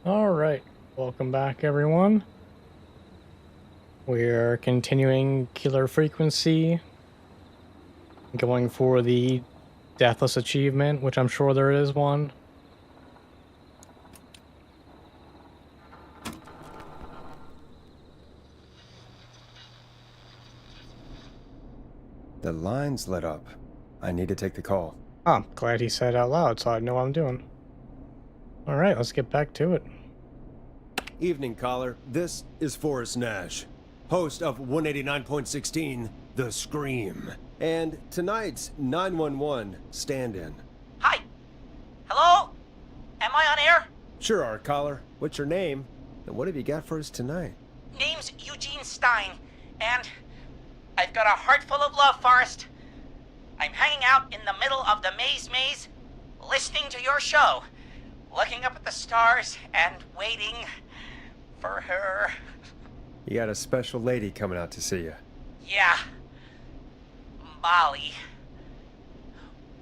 All right, welcome back, everyone. We're continuing Killer Frequency, going for the Deathless achievement, which I'm sure there is one. The line's lit up. I need to take the call. Oh, I'm glad he said it out loud so I know what I'm doing. All right, let's get back to it. Evening, caller. This is Forrest Nash, host of 189.16, The Scream, and tonight's 911 stand-in. Hi. Hello? Am I on air? Sure are, caller. What's your name? And what have you got for us tonight? Name's Eugene Stein, and I've got a heart full of love, Forrest. I'm hanging out in the middle of the maze, listening to your show, looking up at the stars and waiting for her. You got a special lady coming out to see you. Yeah. Molly.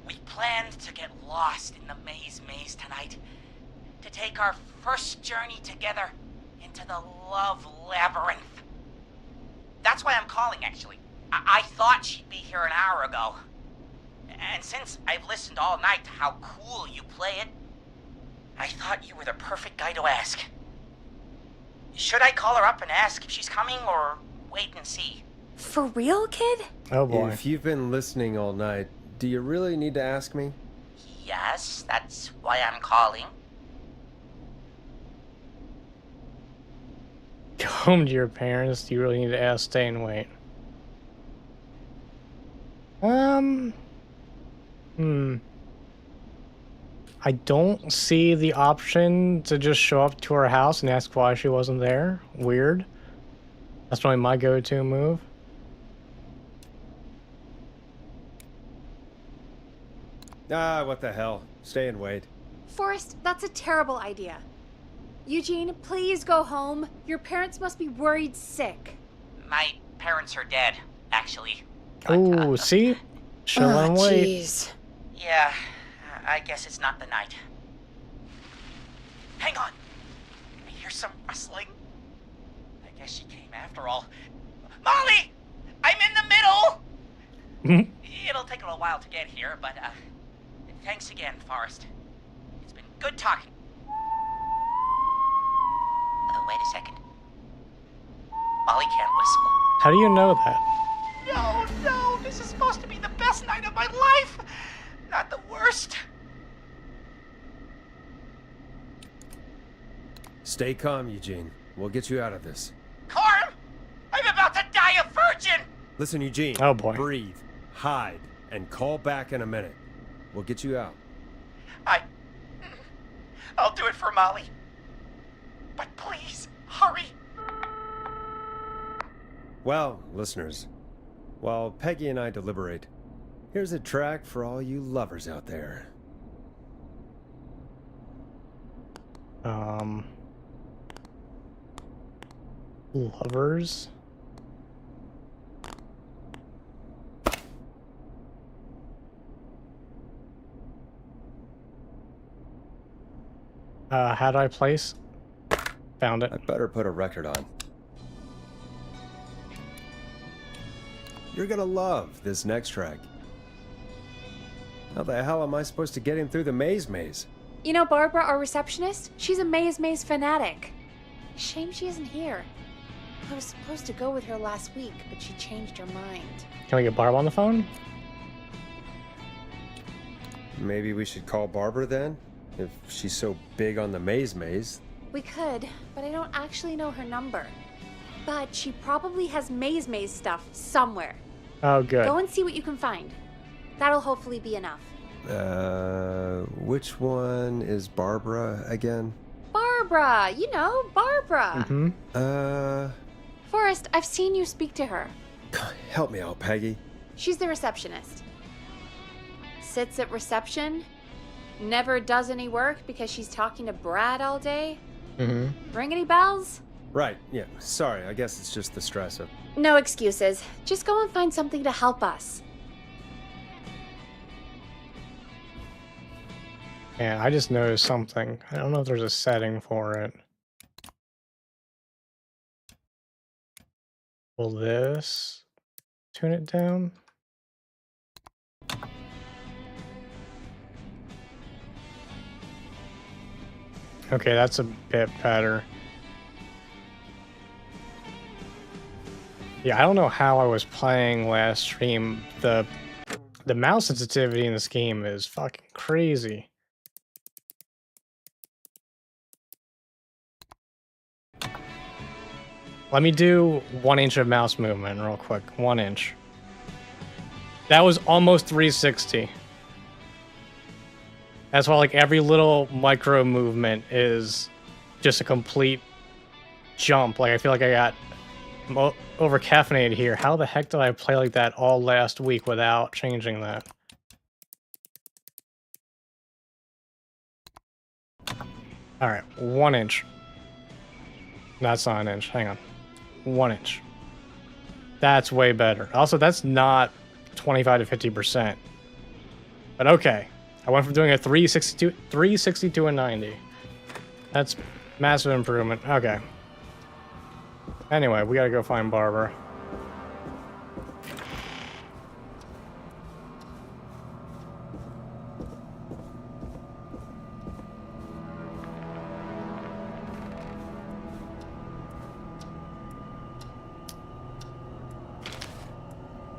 We planned to get lost in the maze tonight, to take our first journey together into the love labyrinth. That's why I'm calling, actually. I thought she'd be here an hour ago. And since I've listened all night to how cool you play it, I thought you were the perfect guy to ask. Should I call her up and ask if she's coming, or wait and see? For real, kid? Oh boy. If you've been listening all night, do you really need to ask me? Yes, that's why I'm calling. Go home to your parents. Do you really need to ask, stay and wait? I don't see the option to just show up to her house and ask why she wasn't there. Weird. That's probably my go-to move. Ah, what the hell. Stay and wait. Forrest, that's a terrible idea. Eugene, please go home. Your parents must be worried sick. My parents are dead, actually. Oh, see? Show and wait. Jeez. Yeah, I guess it's not the night. Hang on. I hear some rustling. I guess she came after all. Molly! I'm in the middle! It'll take a little while to get here, but thanks again, Forrest. It's been good talking. Oh, wait a second. Molly can't whistle. How do you know that? No, this is supposed to be the best night of my life! Not the worst. Stay calm, Eugene. We'll get you out of this. Carm! I'm about to die a virgin! Listen, Eugene. Oh, boy. Breathe, hide, and call back in a minute. We'll get you out. I'll do it for Molly. But please, hurry. Well, listeners, while Peggy and I deliberate, here's a track for all you lovers out there. Lovers. How do I place? Found it. I better put a record on. You're gonna love this next track. How the hell am I supposed to get him through the maze? You know Barbara, our receptionist? She's a Maze fanatic. Shame she isn't here. I was supposed to go with her last week, but she changed her mind. Can we get Barb on the phone? Maybe we should call Barbara then? If she's so big on the maze. We could, but I don't actually know her number. But she probably has Maze stuff somewhere. Oh, good. Go and see what you can find. That'll hopefully be enough. Which one is Barbara again? Barbara! You know, Barbara! Mm-hmm. Forrest, I've seen you speak to her. Help me out, Peggy. She's the receptionist. Sits at reception, never does any work because she's talking to Brad all day. Mm-hmm. Ring any bells? Right, yeah, sorry, I guess it's just the stress of... No excuses. Just go and find something to help us. Yeah, I just noticed something. I don't know if there's a setting for it. Will this tune it down? Okay, that's a bit better. Yeah, I don't know how I was playing last stream. The mouse sensitivity in this game is fucking crazy. Let me do 1 inch of mouse movement real quick. 1 inch. That was almost 360. That's why like every little micro movement is just a complete jump. Like I feel like I got over caffeinated here. How the heck did I play like that all last week without changing that? All right, 1 inch. That's not an inch. Hang on. 1 inch. That's way better. Also, that's not 25 to 50%. But okay. I went from doing a 362 and 90. That's massive improvement. Okay. Anyway, we gotta go find Barbara.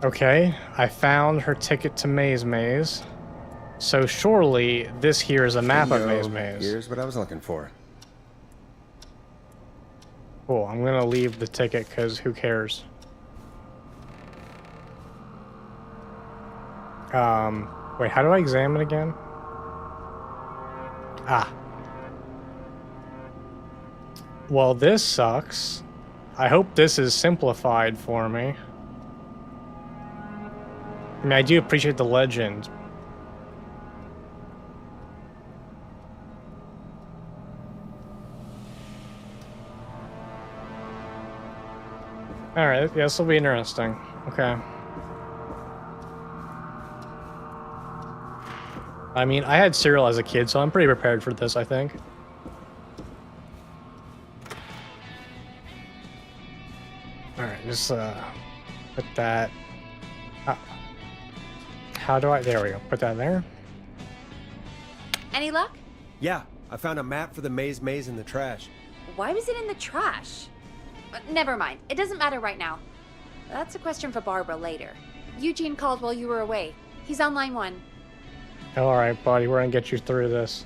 Okay, I found her ticket to Maze. So surely this here is a map of Maze. Here's what I was looking for. Cool, I'm gonna leave the ticket because who cares? Wait, how do I examine again? Ah. Well, this sucks. I hope this is simplified for me. I mean, I do appreciate the legend. Alright, yeah, this will be interesting. Okay. I mean, I had cereal as a kid, so I'm pretty prepared for this, I think. Alright, just put that... how do I... There we go. Put that there. Any luck? Yeah, I found a map for the maze in the trash. Why was it in the trash? Never mind. It doesn't matter right now. That's a question for Barbara later. Eugene called while you were away. He's on line 1. Alright, buddy. We're gonna get you through this.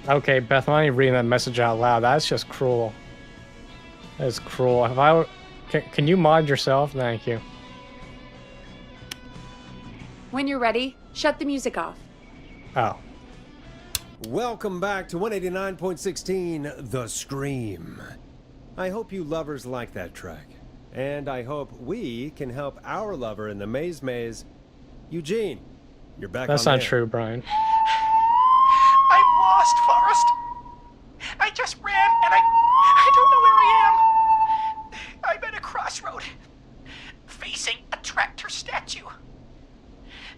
Okay, Beth, why are you reading that message out loud? That's just cruel. That is cruel. If I... Can you mod yourself? Thank you. When you're ready, Shut the music off. Oh. Welcome back to 189.16 The Scream. I hope you lovers like that track. And I hope we can help our lover in the maze. Eugene, you're back That's on not the air. true, Brian. I'm lost, Forrest. I just ran and I don't know where I am. I'm at a crossroad, facing a tractor statue.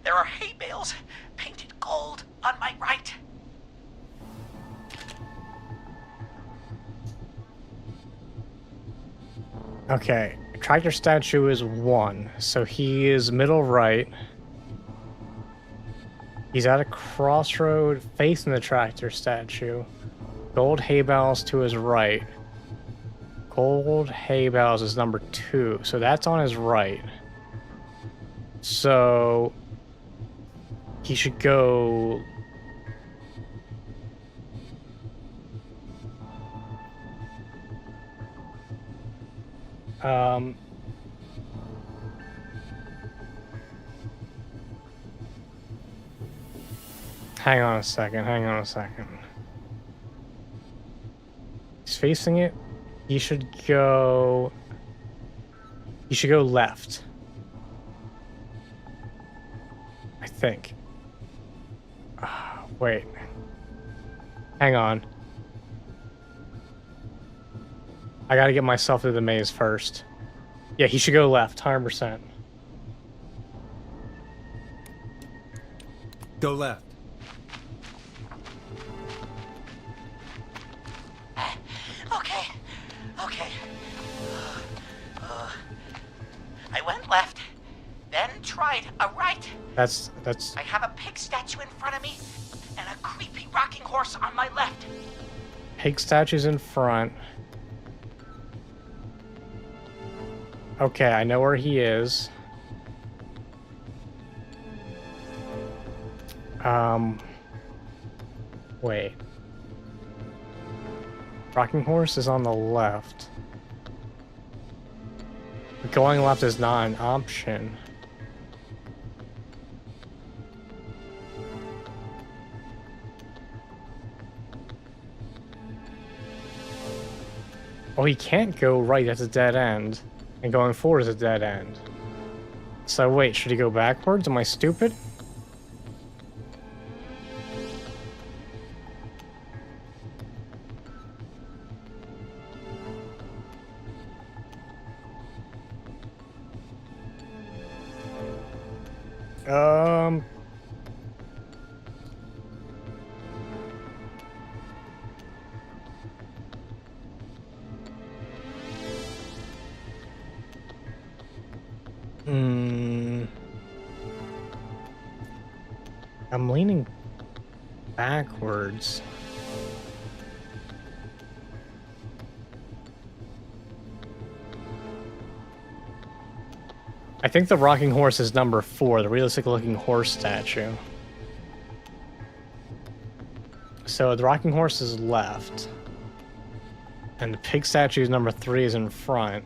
There are hay bales painted gold on my right. Okay. Tractor statue is 1. So he is middle right. He's at a crossroad facing the tractor statue. Gold hay bales to his right. Gold hay bales is number 2. So that's on his right. So he should go... Hang on a second. He's facing it. He should go left. I think. Wait. Hang on. I gotta get myself through the maze first. Yeah, he should go left, 100%. Go left. Okay. I went left, then tried a right. That's I have a pig statue in front of me and a creepy rocking horse on my left. pig statues in front. Okay, I know where he is. Wait. Rocking horse is on the left. Going left is not an option. Oh, he can't go right, that's a dead end. And going forward is a dead end. So wait, should he go backwards? Am I stupid? I'm leaning backwards. I think the rocking horse is number 4, the realistic looking horse statue. So the rocking horse is left. And the pig statue is number 3 is in front.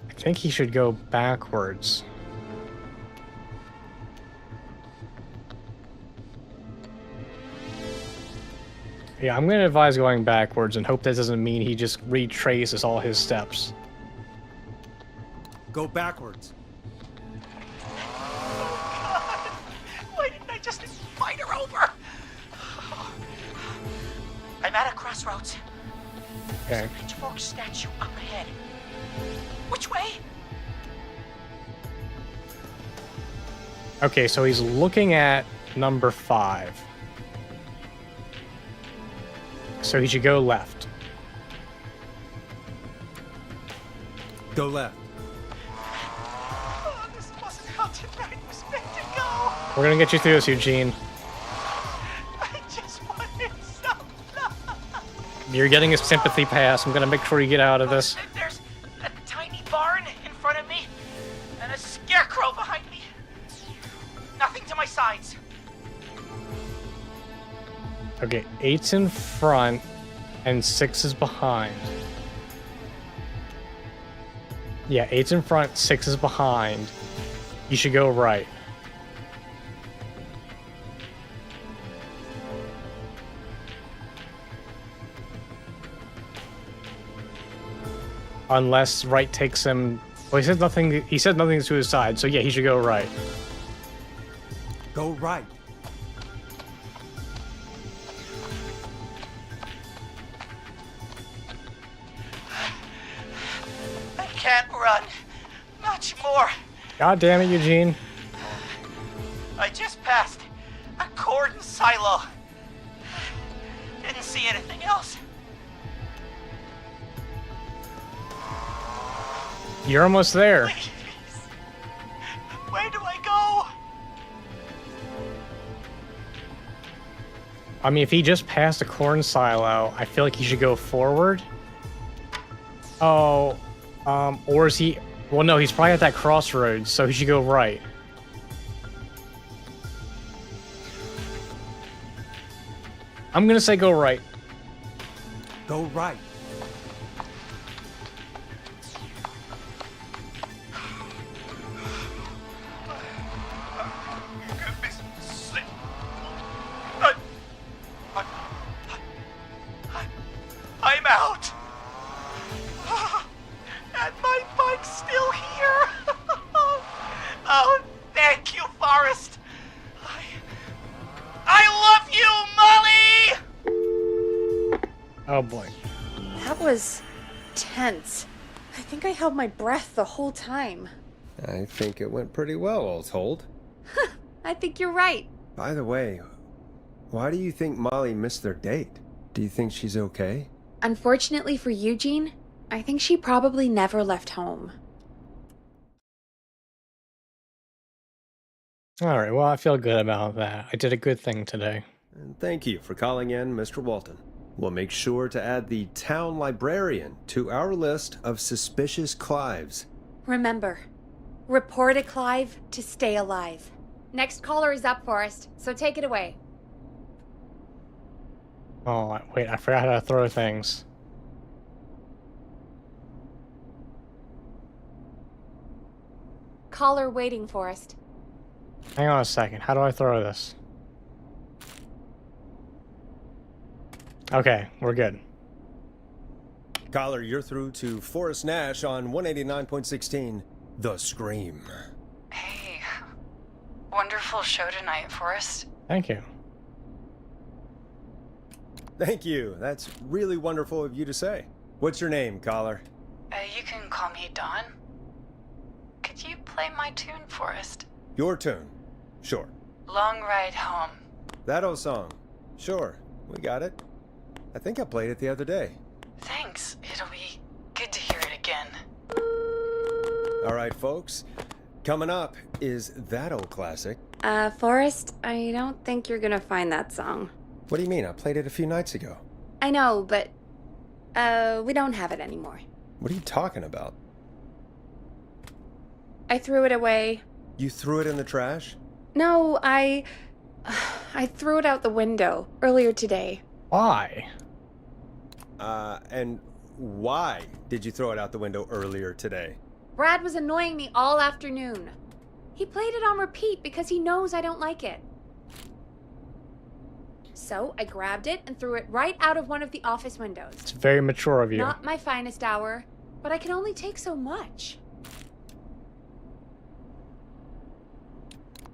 I think he should go backwards. Yeah, I'm going to advise going backwards and hope that doesn't mean he just retraces all his steps. Go backwards. Why didn't I just invite her over? I'm at a crossroads. There's Okay. a pitchfork statue up ahead. Which way? Okay, so he's looking at number 5. So he should go left. Go left. Oh, this wasn't how tonight was meant to go. We're gonna get you through this, Eugene. I just wanted some love. You're getting a sympathy pass. I'm gonna make sure you get out of this. There's a tiny barn in front of me and a scarecrow behind me. Nothing to my sides. Okay, 8's in front and 6 is behind. Yeah, 8's in front, 6 is behind. You should go right. Unless right takes him. Well, he said nothing. He said nothing to his side, so yeah, he should go right. Go right. I can't run much more. God damn it, Eugene. I just passed a cordon silo. Didn't see anything else. You're almost there. Please. Where do I go? I mean, if he just passed a corn silo, I feel like he should go forward. Oh, or is he? Well, no, he's probably at that crossroads, so he should go right. I'm gonna say go right. Go right. I'm out. And my bike's still here. Oh, thank you, Forrest. I love you, Molly! Oh boy. That was tense. I think I held my breath the whole time. I think it went pretty well, all told. I think you're right. By the way, why do you think Molly missed their date? Do you think she's okay? Unfortunately for Eugene, I think she probably never left home. All right. Well, I feel good about that. I did a good thing today. And thank you for calling in, Mr. Walton. We'll make sure to add the town librarian to our list of suspicious Clives. Remember, report a Clive to stay alive. Next caller is up, Forrest, so take it away. Oh, wait, I forgot how to throw things. Caller waiting, Forrest. Hang on a second. How do I throw this? Okay, we're good. Caller, you're through to Forrest Nash on 189.16, The Scream. Hey, wonderful show tonight, Forrest. Thank you. Thank you. That's really wonderful of you to say. What's your name, caller? You can call me Dawn. Could you play my tune, Forrest? Your tune. Sure. Long Ride Home. That old song. Sure. We got it. I think I played it the other day. Thanks. It'll be good to hear it again. All right, folks. Coming up is that old classic. Forrest, I don't think you're gonna find that song. What do you mean? I played it a few nights ago. I know, but, we don't have it anymore. What are you talking about? I threw it away. You threw it in the trash? No, I threw it out the window earlier today. Why? And why did you throw it out the window earlier today? Brad was annoying me all afternoon. He played it on repeat because he knows I don't like it. So I grabbed it and threw it right out of one of the office windows. It's very mature of you. Not my finest hour, but I can only take so much.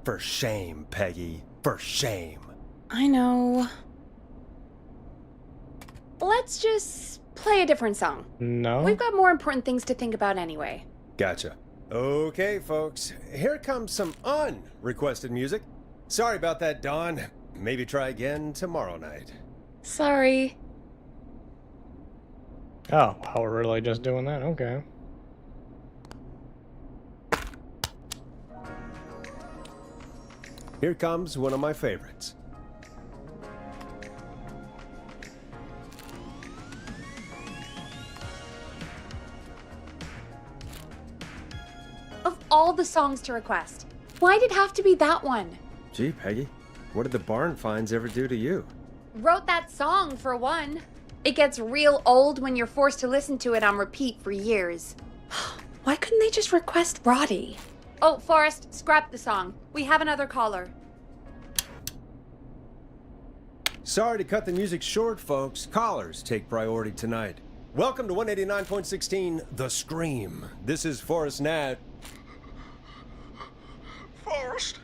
For shame, Peggy. For shame. I know. Let's just play a different song. No? We've got more important things to think about anyway. Gotcha. Okay, folks. Here comes some unrequested music. Sorry about that, Dawn. Maybe try again tomorrow night. Sorry. Oh, well, we're really just doing that? Okay. Here comes one of my favorites. Of all the songs to request, why'd it have to be that one? Gee, Peggy, what did the barn finds ever do to you? Wrote that song, for one. It gets real old when you're forced to listen to it on repeat for years. Why couldn't they just request Roddy? Oh, Forrest, scrap the song. We have another caller. Sorry to cut the music short, folks. Callers take priority tonight. Welcome to 189.16 The Scream. This is Forrest Nat. Forrest?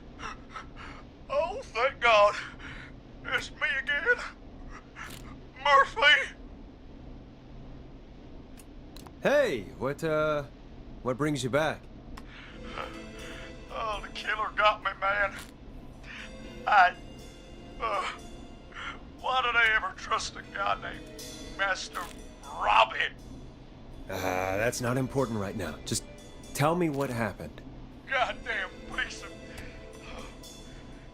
Oh, thank God. It's me again. Murphy! Hey, what brings you back? Oh, the killer got me, man. Why did I ever trust a guy named Master Robin? That's not important right now. Just tell me what happened. Goddamn piece of...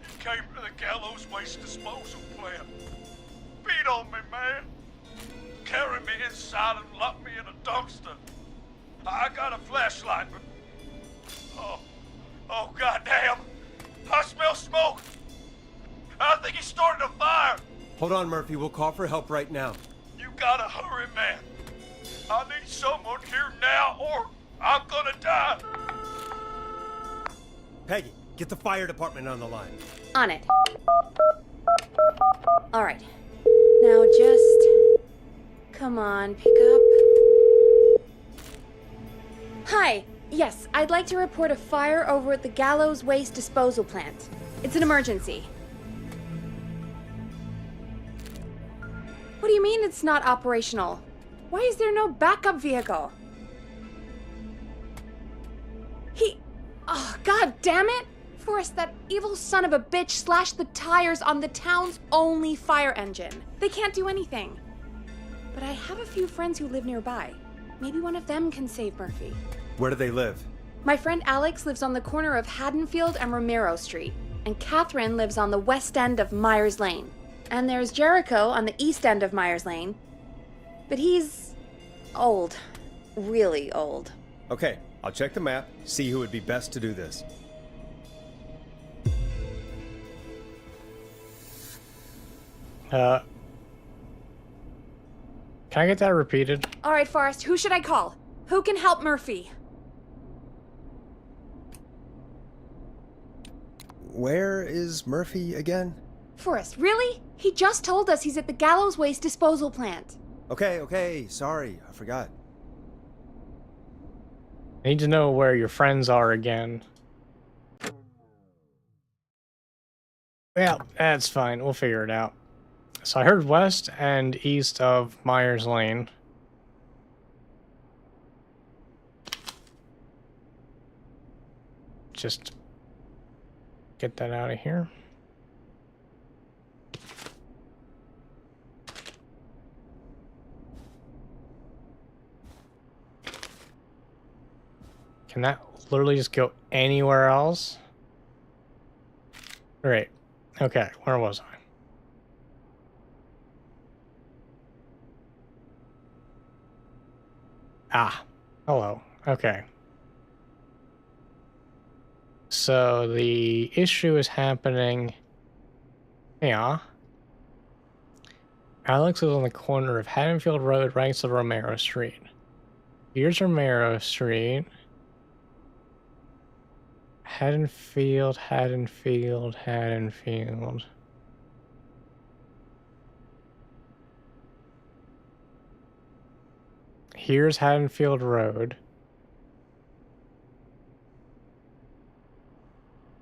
He came to the Gallows Waste Disposal Plant. Beat on me, man. Carried me inside and locked me in a dumpster. I got a flashlight, but... Oh, goddamn. I smell smoke. I think he started a fire. Hold on, Murphy. We'll call for help right now. You gotta hurry, man. I need someone here now or I'm gonna die. Peggy, get the fire department on the line. On it. All right. Now just... Come on, pick up. Hi. Yes, I'd like to report a fire over at the Gallows Waste Disposal Plant. It's an emergency. What do you mean it's not operational? Why is there no backup vehicle? Oh, God damn it! Forrest, that evil son of a bitch slashed the tires on the town's only fire engine. They can't do anything. But I have a few friends who live nearby. Maybe one of them can save Murphy. Where do they live? My friend Alex lives on the corner of Haddonfield and Romero Street, and Catherine lives on the west end of Myers Lane. And there's Jericho on the east end of Myers Lane. But he's old. Really old. Okay, I'll check the map, see who would be best to do this. Can I get that repeated? All right, Forrest, who should I call? Who can help Murphy? Where is Murphy again? Forrest, really? He just told us he's at the Gallows Waste Disposal Plant. Okay, sorry, I forgot. I need to know where your friends are again. Yeah, that's fine. We'll figure it out. So I heard west and east of Myers Lane. Just get that out of here. Can that literally just go anywhere else? Great. Okay, where was I? Ah, hello. Okay. So the issue is happening. Yeah. Alex is on the corner of Haddonfield Road, right next to Romero Street. Here's Romero Street. Haddonfield. Here's Haddonfield Road.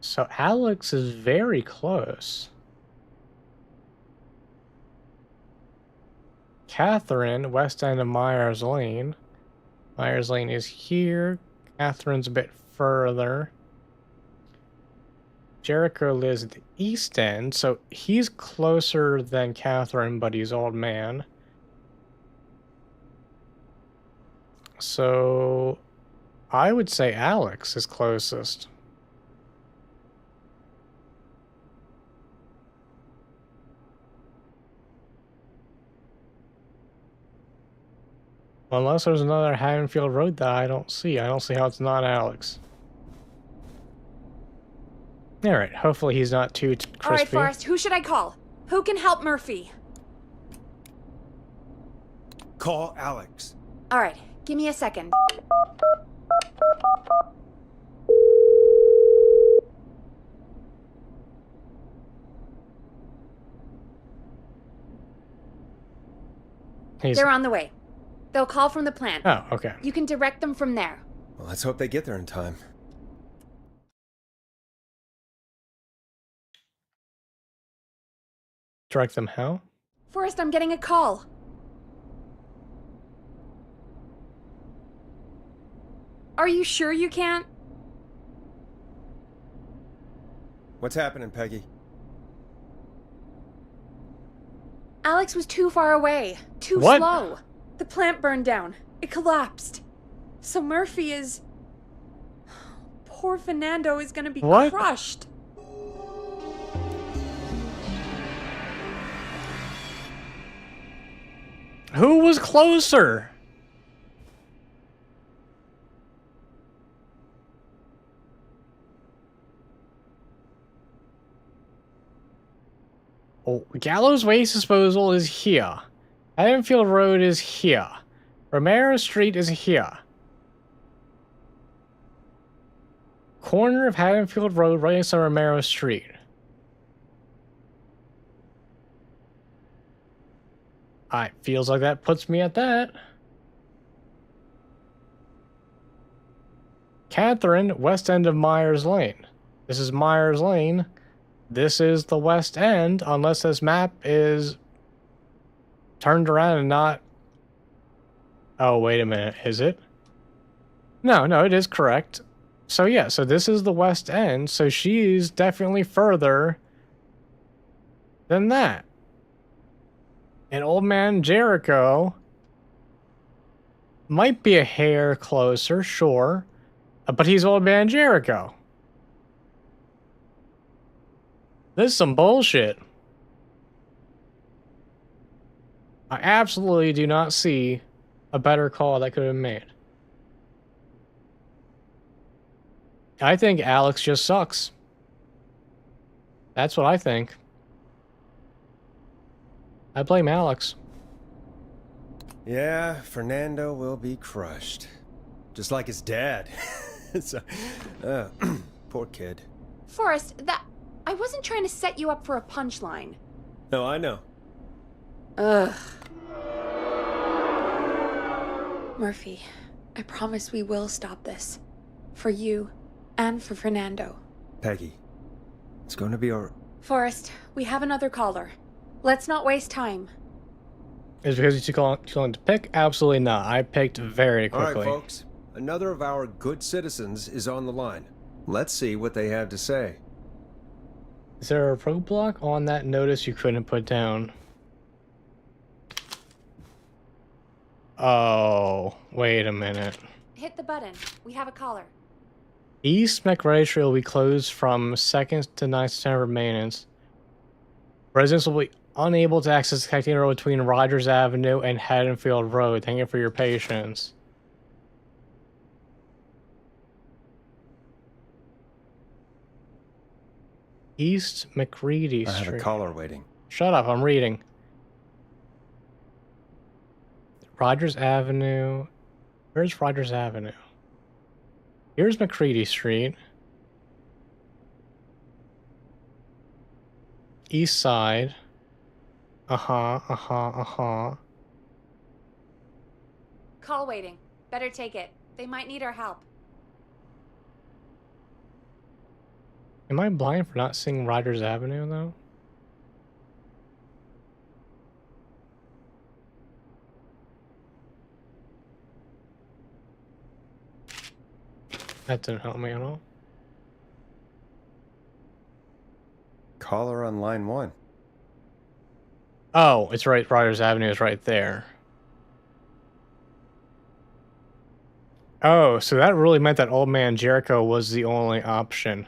So Alex is very close. Catherine, west end of Myers Lane. Myers Lane is here. Catherine's a bit further. Jericho lives at the east end, so he's closer than Catherine, but he's old man. So I would say Alex is closest. Unless there's another Haddonfield Road that I don't see. I don't see how it's not Alex. Alright, hopefully he's not too crispy. All right, Forrest, who should I call? Who can help Murphy? Call Alex. All right, give me a second. They're on the way. They'll call from the plant. Oh, okay. You can direct them from there. Well, let's hope they get there in time. Direct them how? Forrest, I'm getting a call. Are you sure you can't? What's happening, Peggy? Alex was too far away. Too What? slow. The plant burned down. It collapsed. So Murphy is... Poor Fernando is gonna be What? crushed. Who was closer? Oh, Gallows Waste Disposal is here. Haddonfield Road is here. Romero Street is here. Corner of Haddonfield Road, right next to Romero Street. Feels like that puts me at that. Catherine, west end of Myers Lane. This is Myers Lane. This is the west end, unless this map is turned around and not... Oh, wait a minute. Is it? No, it is correct. So yeah, so this is the west end, so she's definitely further than that. And Old Man Jericho might be a hair closer, sure, but he's Old Man Jericho. This is some bullshit. I absolutely do not see a better call that could have been made. I think Alex just sucks. That's what I think. I blame Alex. Yeah, Fernando will be crushed. Just like his dad. So, poor kid. Forrest, I wasn't trying to set you up for a punchline. No, I know. Ugh. Murphy, I promise we will stop this. For you and for Fernando. Peggy, it's going to be our... Forrest, we have another caller. Let's not waste time. Is it because you too long to pick? Absolutely not. I picked very All quickly. right, folks. Another of our good citizens is on the line. Let's see what they have to say. Is there a roadblock on that notice you couldn't put down? Oh, wait a minute. Hit the button. We have a caller. East McRae Street will be closed from 2nd to 9th September maintenance. Residents will be unable to access the connecting road between Rogers Avenue and Haddonfield Road. Thank you for your patience. East McReady I Street. have a caller waiting. Shut up, I'm reading. Rogers Avenue. Where's Rogers Avenue? Here's McCready Street. East side. Call waiting. Better take it. They might need our help. Am I blind for not seeing Rogers Avenue, though? That didn't help me at all. Caller on line 1. Oh, it's right. Rogers Avenue is right there. Oh, so that really meant that Old Man Jericho was the only option.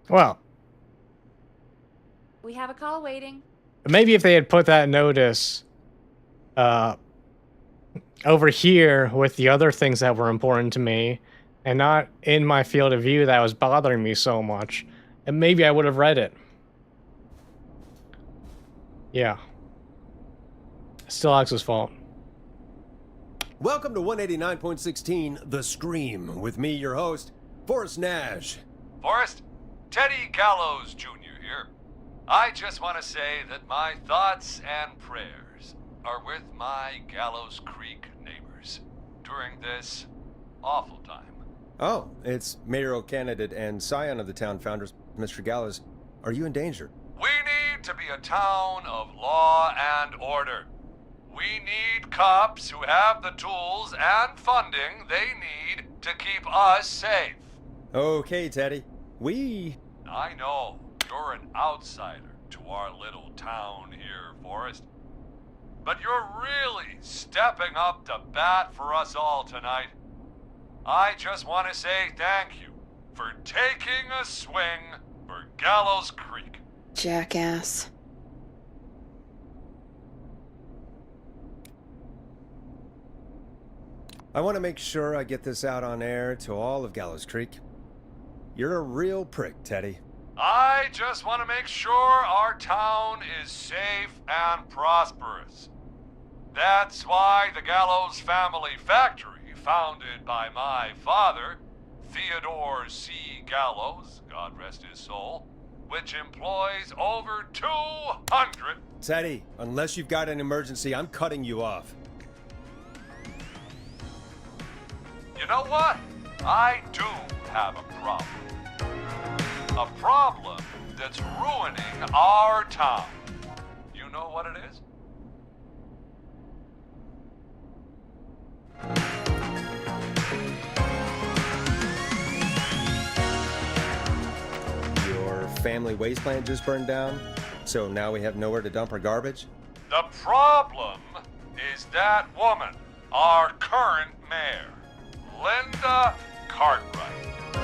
Well, We have a call waiting. maybe if they had put that notice over here with the other things that were important to me and not in my field of view that was bothering me so much, and maybe I would have read it. Yeah. Still Alex's fault. Welcome to 189.16 The Scream with me, your host, Forrest Nash. Forrest, Teddy Gallows Jr. here. I just want to say that my thoughts and prayers are with my Gallows Creek neighbors during this awful time. Oh, it's mayoral candidate and scion of the town founders, Mr. Gallows. Are you in danger? We need to be a town of law and order. We need cops who have the tools and funding they need to keep us safe. Okay, Teddy. I know you're an outsider to our little town here, Forrest. But you're really stepping up to bat for us all tonight. I just want to say thank you for taking a swing for Gallows Creek. Jackass. I want to make sure I get this out on air to all of Gallows Creek. You're a real prick, Teddy. I just want to make sure our town is safe and prosperous. That's why the Gallows Family Factory, founded by my father, Theodore C. Gallows, God rest his soul, which employs over 200... Teddy, unless you've got an emergency, I'm cutting you off. You know what? I do have a problem. A problem that's ruining our town. You know what it is? Your family waste plant just burned down, so now we have nowhere to dump our garbage? The problem is that woman, our current mayor, Linda Cartwright.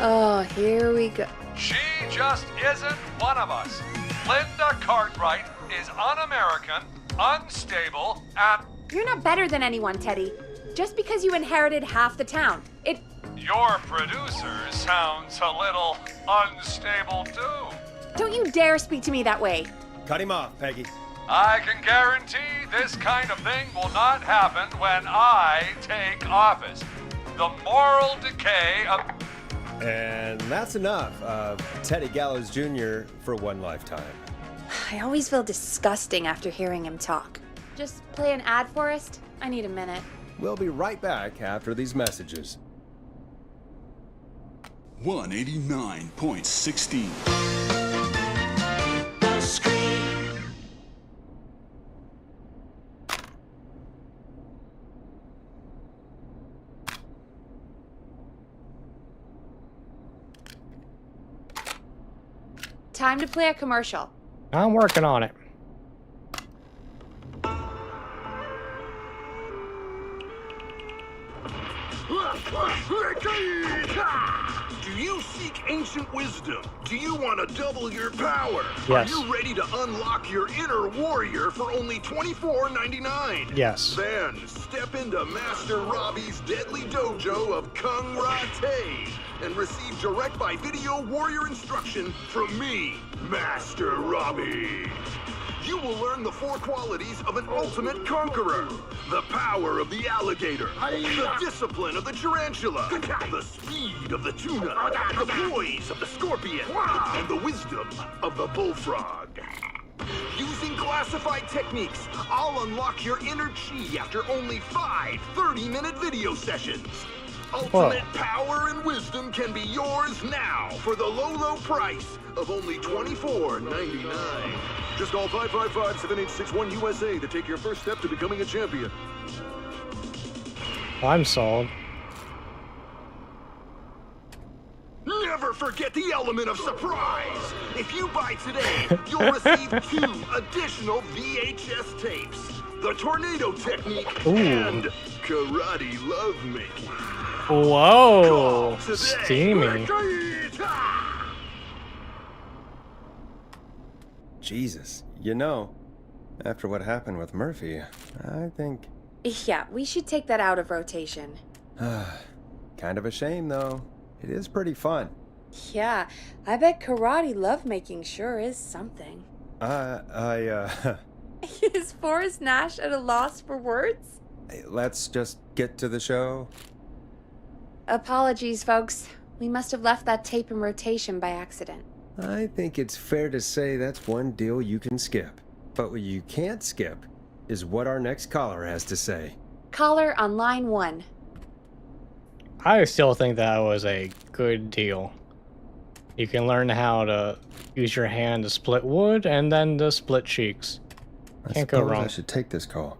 Oh, here we go. She just isn't one of us. Linda Cartwright is un-American, unstable, and You're not better than anyone, Teddy. Just because you inherited half the town. your producer sounds a little unstable too. Don't you dare speak to me that way. Cut him off, Peggy. I can guarantee this kind of thing will not happen when I take office. The moral decay of... And that's enough of Teddy Gallows Jr. for one lifetime. I always feel disgusting after hearing him talk. Just play an ad, Forrest? I need a minute. We'll be right back after these messages. 189.16. The Scream. Time to play a commercial. I'm working on it. Do you seek ancient wisdom? Do you want to double your power? Yes. Are you ready to unlock your inner warrior for only $24.99? Yes. Then step into Master Robbie's deadly dojo of Kung Rate and receive direct by video warrior instruction from me, Master Robbie. You will learn the 4 qualities of an ultimate conqueror. The power of the alligator, the discipline of the tarantula, the speed of the tuna, the poise of the scorpion, and the wisdom of the bullfrog. Using classified techniques, I'll unlock your inner chi after only 5 30-minute video sessions. Ultimate power and wisdom can be yours now for the low, low price of only $24.99. Just call 555-7861 USA to take your first step to becoming a champion. I'm sold. Never forget the element of surprise. If you buy today, you'll receive 2 additional VHS tapes. The Tornado Technique and Karate Lovemaking. Whoa, Call today. steamy. Jesus, you know, after what happened with Murphy, I think... Yeah, we should take that out of rotation. Kind of a shame, though. It is pretty fun. Yeah, I bet karate lovemaking sure is something. Is Forrest Nash at a loss for words? Let's just get to the show. Apologies, folks. We must have left that tape in rotation by accident. I think it's fair to say that's one deal you can skip. But what you can't skip is what our next caller has to say. Caller on line 1. I still think that was a good deal. You can learn how to use your hand to split wood and then to split cheeks. Can't go wrong. I should take this call.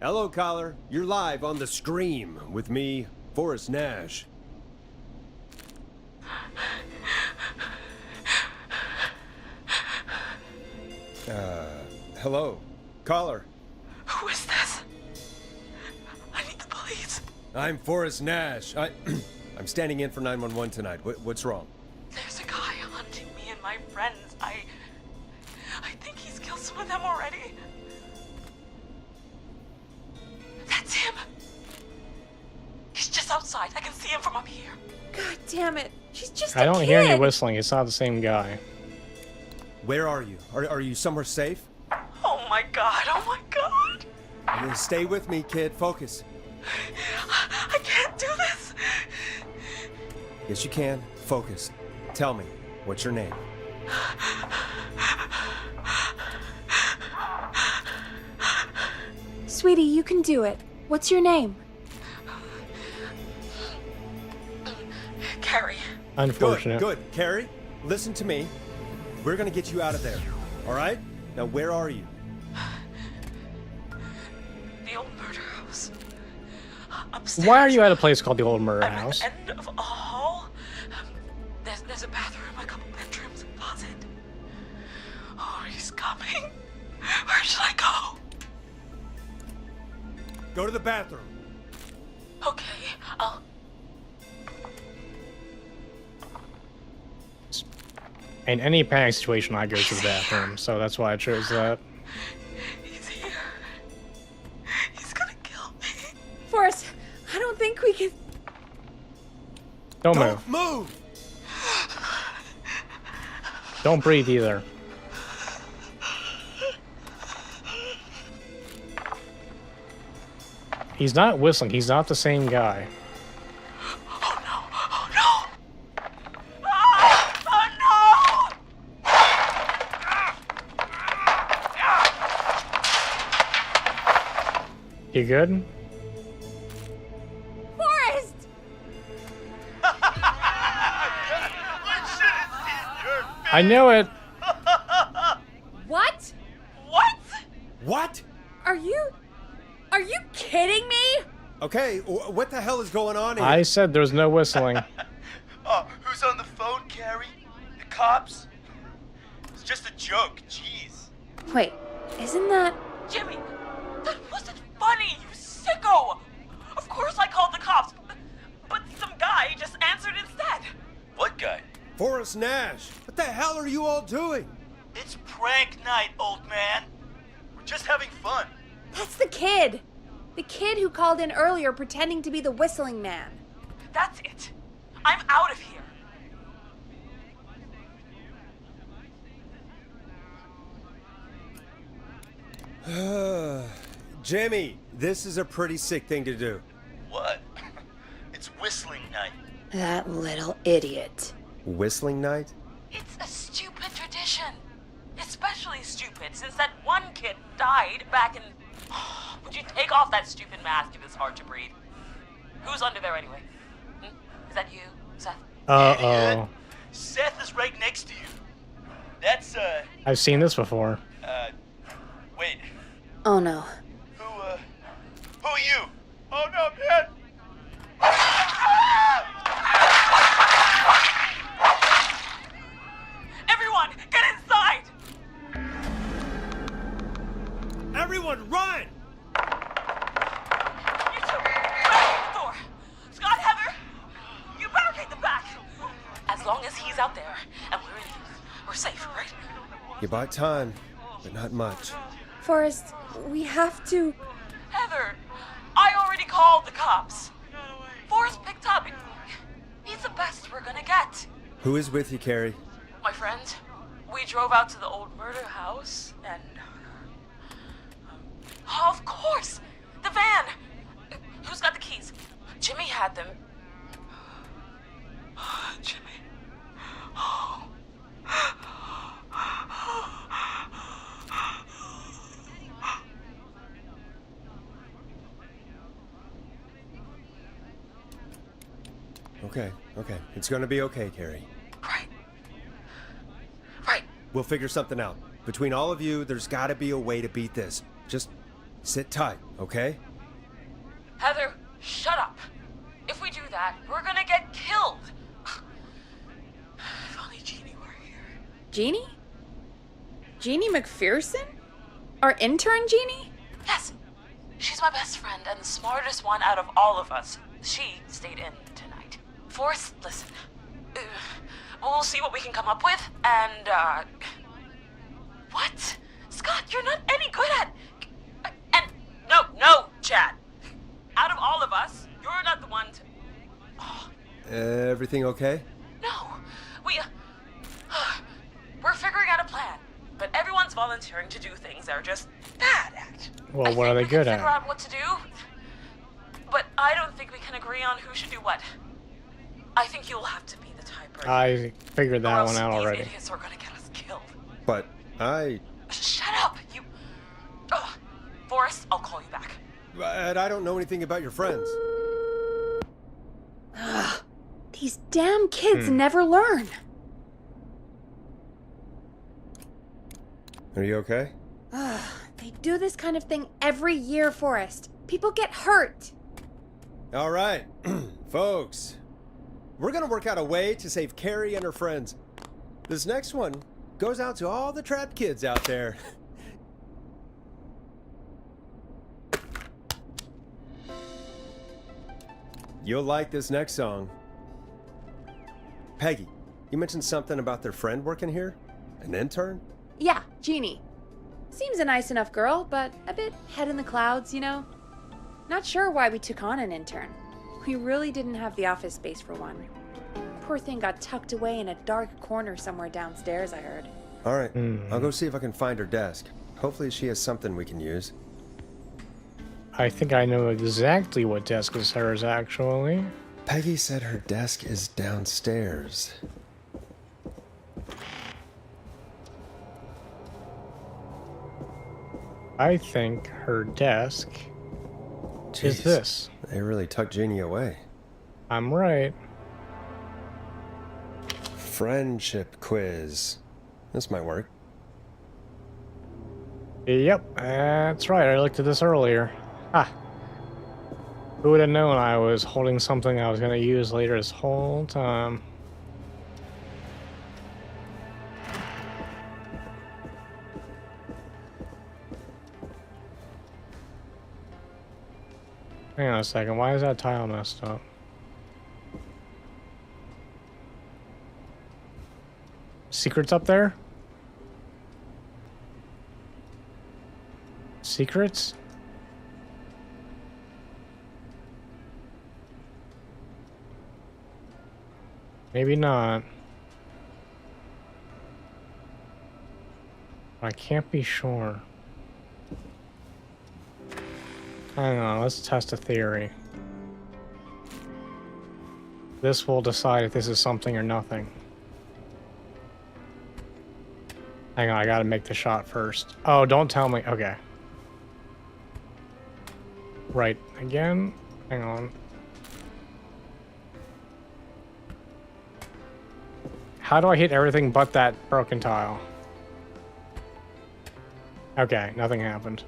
Hello, caller. You're live on the Scream with me, Forrest Nash. Hello, caller. Who is this? I need the police. I'm Forrest Nash. I'm standing in for 911 tonight. What's wrong? There's a guy hunting me and my friends. I think he's killed some of them already. That's him. He's just outside. I can see him from up here. God damn it. She's just a I don't kid. hear any whistling. It's not the same guy. Where are you? Are you somewhere safe? Oh my god, oh my god. Stay with me, kid. Focus. I can't do this. Yes, you can. Focus. Tell me, what's your name? Sweetie, you can do it. What's your name? Carrie. Unfortunate. Good. Carrie, listen to me. We're gonna get you out of there. All right? Now, where are you? The old murder house. Upstairs. Why are you at a place called the Old Murder I'm House? at the end of a hall. There's a bathroom, a couple bedrooms, a closet. Oh, he's coming. Where should I go? Go to the bathroom. Okay, I'll... In any panic situation, I go to the bathroom, so that's why I chose that. He's here. He's gonna kill me. Forrest, I don't think we can... Don't Don't move. move! Don't breathe either. He's not whistling. He's not the same guy. Oh no! Oh no! Oh no! You good? Forrest! I knew it. What? What? What? Are you kidding me? Okay, what the hell is going on here? I said there was no whistling. Oh, who's on the phone, Carrie? The cops? It's just a joke, jeez. Wait, isn't that... Jimmy, that wasn't funny, you sicko! Of course I called the cops, but some guy just answered instead. What guy? Forrest Nash, what the hell are you all doing? It's prank night, old man. We're just having fun. That's the kid! The kid who called in earlier pretending to be the whistling man. That's it. I'm out of here. Jimmy, this is a pretty sick thing to do. What? It's whistling night. That little idiot. Whistling night? It's a stupid tradition. Especially stupid since that one kid died back in... Would you take off that stupid mask if it's hard to breathe? Who's under there anyway? Is that you, Seth? Uh-oh. Seth is right next to you. That's, I've seen this before. wait. Oh no. Who are you? Oh no, man! Everyone, get inside! Everyone, run! You two, barricade the door. Scott, Heather, you barricade the back. As long as he's out there and we're in here, we're safe, right? You bought time, but not much. Forrest, we have to... Heather, I already called the cops. Forrest picked up. He's the best we're gonna get. Who is with you, Carrie? My friend, we drove out to the old murder house and... Oh, of course! The van! Who's got the keys? Jimmy had them. Jimmy. Oh. Okay. It's gonna be okay, Carrie. Right. We'll figure something out. Between all of you, there's gotta be a way to beat this. Just sit tight, okay? Heather, shut up. If we do that, we're gonna get killed. If only Jeannie were here. Jeannie? Jeannie McPherson? Our intern Jeannie? Yes. She's my best friend and the smartest one out of all of us. She stayed in tonight. Forrest, listen. We'll see what we can come up with, and, What? Scott, you're not any good at... And... No, Chad. Out of all of us, you're not the one to... Oh, Everything okay? no. We're figuring out a plan, but everyone's volunteering to do things they're just bad at. Well, what are they good I think we can figure at? out what to do, but I don't think we can agree on who should do what. I think you'll have to be the tiebreaker. I figured or that else one out these already. idiots are gonna get us killed. But I Shut up, you... Ugh. Forrest, I'll call you back. I don't know anything about your friends. These damn kids never learn. Are you okay? They do this kind of thing every year, Forrest. People get hurt. All right, folks. We're gonna work out a way to save Carrie and her friends. This next one goes out to all the trapped kids out there. You'll like this next song. Peggy, you mentioned something about their friend working here? An intern? Yeah, Jeannie. Seems a nice enough girl, but a bit head in the clouds, you know? Not sure why we took on an intern. We really didn't have the office space for one. Poor thing got tucked away in a dark corner somewhere downstairs, I heard. All right, I'll go see if I can find her desk. Hopefully she has something we can use. I think I know exactly what desk is hers, actually. Peggy said her desk is downstairs. I think her desk is Jeez, this. They really tucked Jeannie away. I'm right. Friendship quiz. This might work. Yep, that's right. I looked at this earlier. Ah. Who would have known I was holding something I was going to use later this whole time? Hang on a second. Why is that tile messed up? Secrets up there? Secrets? Maybe not. I can't be sure. Hang on, let's test a theory. This will decide if this is something or nothing. Hang on, I gotta make the shot first. Oh, don't tell me. Okay. Right, again. Hang on. How do I hit everything but that broken tile? Okay, nothing happened.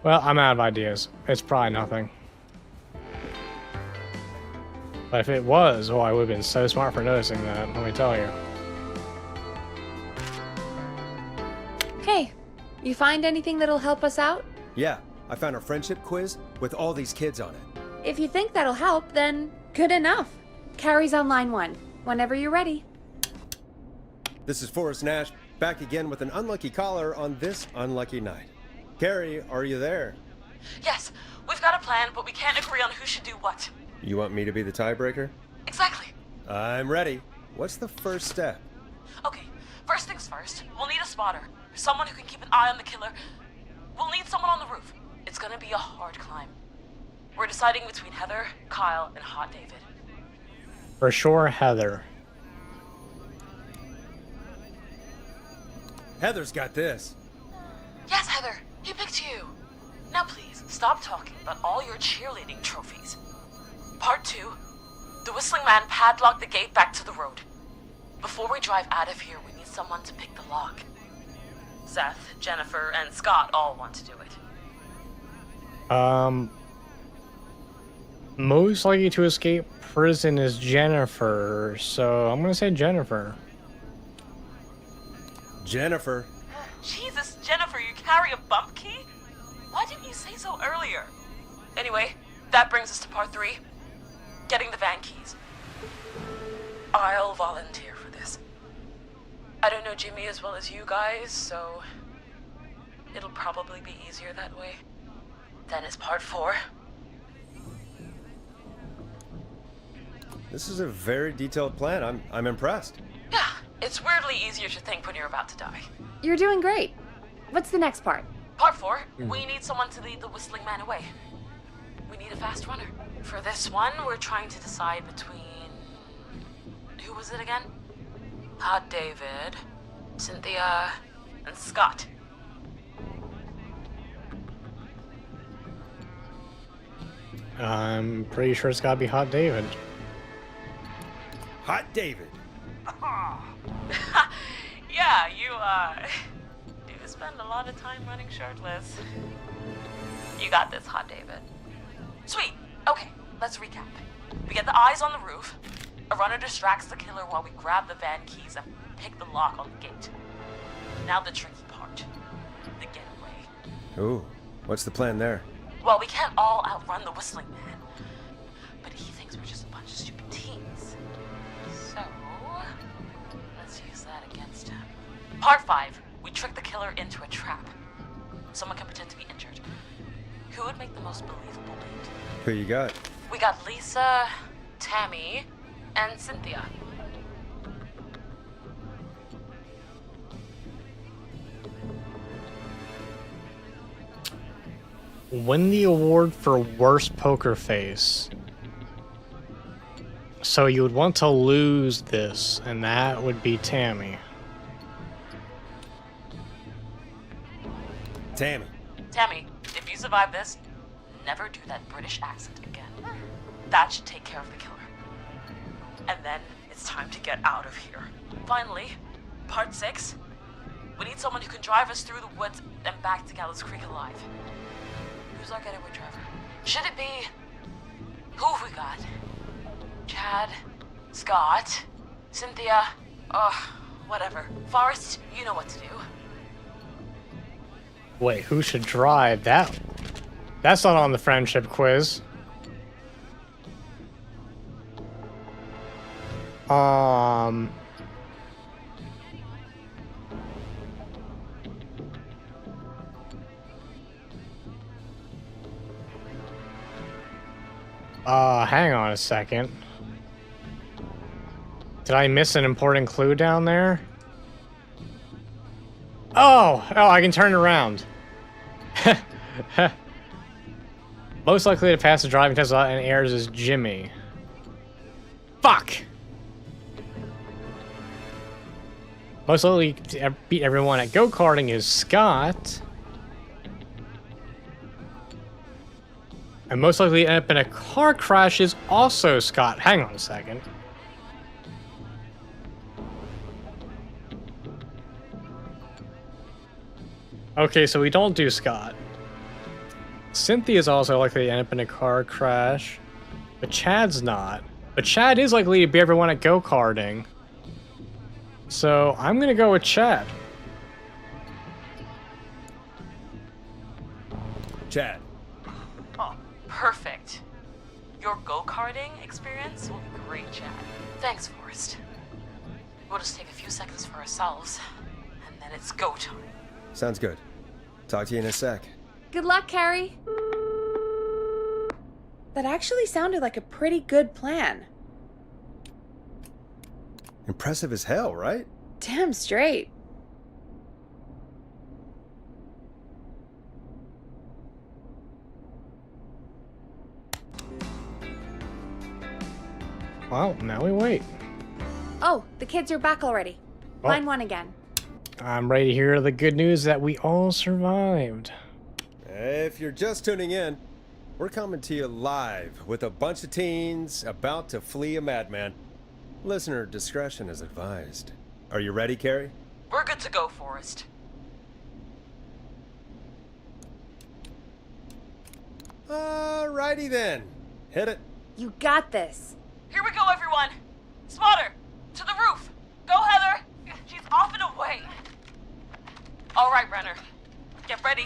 Well, I'm out of ideas. It's probably nothing. But if it was, oh, I would have been so smart for noticing that, let me tell you. Hey, you find anything that'll help us out? Yeah, I found a friendship quiz with all these kids on it. If you think that'll help, then good enough. Carrie's on line 1, whenever you're ready. This is Forrest Nash, back again with an unlucky caller on this unlucky night. Carrie, are you there? Yes, we've got a plan, but we can't agree on who should do what. You want me to be the tiebreaker? Exactly. I'm ready. What's the first step? Okay, first things first, we'll need a spotter. Someone who can keep an eye on the killer. We'll need someone on the roof. It's gonna be a hard climb. We're deciding between Heather, Kyle, and Hot David. For sure, Heather. Heather's got this. Yes, Heather, he picked you. Now please, stop talking about all your cheerleading trophies. Part 2, The Whistling Man padlocked the gate back to the road. Before we drive out of here, we need someone to pick the lock. Seth, Jennifer, and Scott all want to do it. Most likely to escape prison is Jennifer, so I'm gonna say Jennifer. Jennifer. Jesus, Jennifer, you carry a bump key? Why didn't you say so earlier? Anyway, that brings us to part 3. Getting the van keys. I'll volunteer for this. I don't know Jimmy as well as you guys, so it'll probably be easier that way. Then it's part 4. This is a very detailed plan. I'm impressed. Yeah, it's weirdly easier to think when you're about to die. You're doing great. What's the next part? Part 4, we need someone to lead the Whistling Man away. We need a fast runner. For this one, we're trying to decide between... Who was it again? Hot David, Cynthia, and Scott. I'm pretty sure it's gotta be Hot David. Hot David. Yeah, you spend a lot of time running shirtless. You got this, Hot David. Sweet. Okay, let's recap. We get the eyes on the roof. A runner distracts the killer while we grab the van keys and pick the lock on the gate. Now the tricky part. The getaway. Ooh, what's the plan there? Well, we can't all outrun the Whistling Man. But he thinks we're just a bunch of stupid teens. So, let's use that against him. Part 5. We trick the killer into a trap. Someone can pretend to be injured. Who would make the most believable lead? Who you got? We got Lisa, Tammy, and Cynthia. Win the award for worst poker face. So you would want to lose this, and that would be Tammy. Tammy. Tammy, if you survive this, never do that British accent again. That should take care of the killer. And then it's time to get out of here. Finally, part 6. We need someone who can drive us through the woods and back to Gallows Creek alive. Who's our getaway driver? Should it be... Who have we got? Chad? Scott? Cynthia? Whatever. Forrest, you know what to do. Wait, who should drive? That's not on the friendship quiz. Hang on a second. Did I miss an important clue down there? Oh, I can turn around. Most likely to pass the driving test and airs is Jimmy. Fuck! Most likely to beat everyone at go-karting is Scott. And most likely to end up in a car crash is also Scott. Hang on a second. Okay, so we don't do Scott. Cynthia is also likely to end up in a car crash. But Chad's not. But Chad is likely to beat everyone at go-karting. So I'm gonna go with Chad. Chad. Perfect. Your go-karting experience will be great, Chad. Thanks, Forrest. We'll just take a few seconds for ourselves, and then it's go time. Sounds good. Talk to you in a sec. Good luck, Carrie. That actually sounded like a pretty good plan. Impressive as hell, right? Damn straight. Well, now we wait. Oh, the kids are back already. Oh. Line 1 again. I'm ready to hear the good news that we all survived. If you're just tuning in, We're coming to you live with a bunch of teens about to flee a madman. Listener discretion is advised. Are you ready, Carrie? We're good to go, Forrest. Alrighty then. Hit it. You got this. Here we go, everyone. Spotter, to the roof. Go, Heather. She's off and away. All right, Renner. Get ready.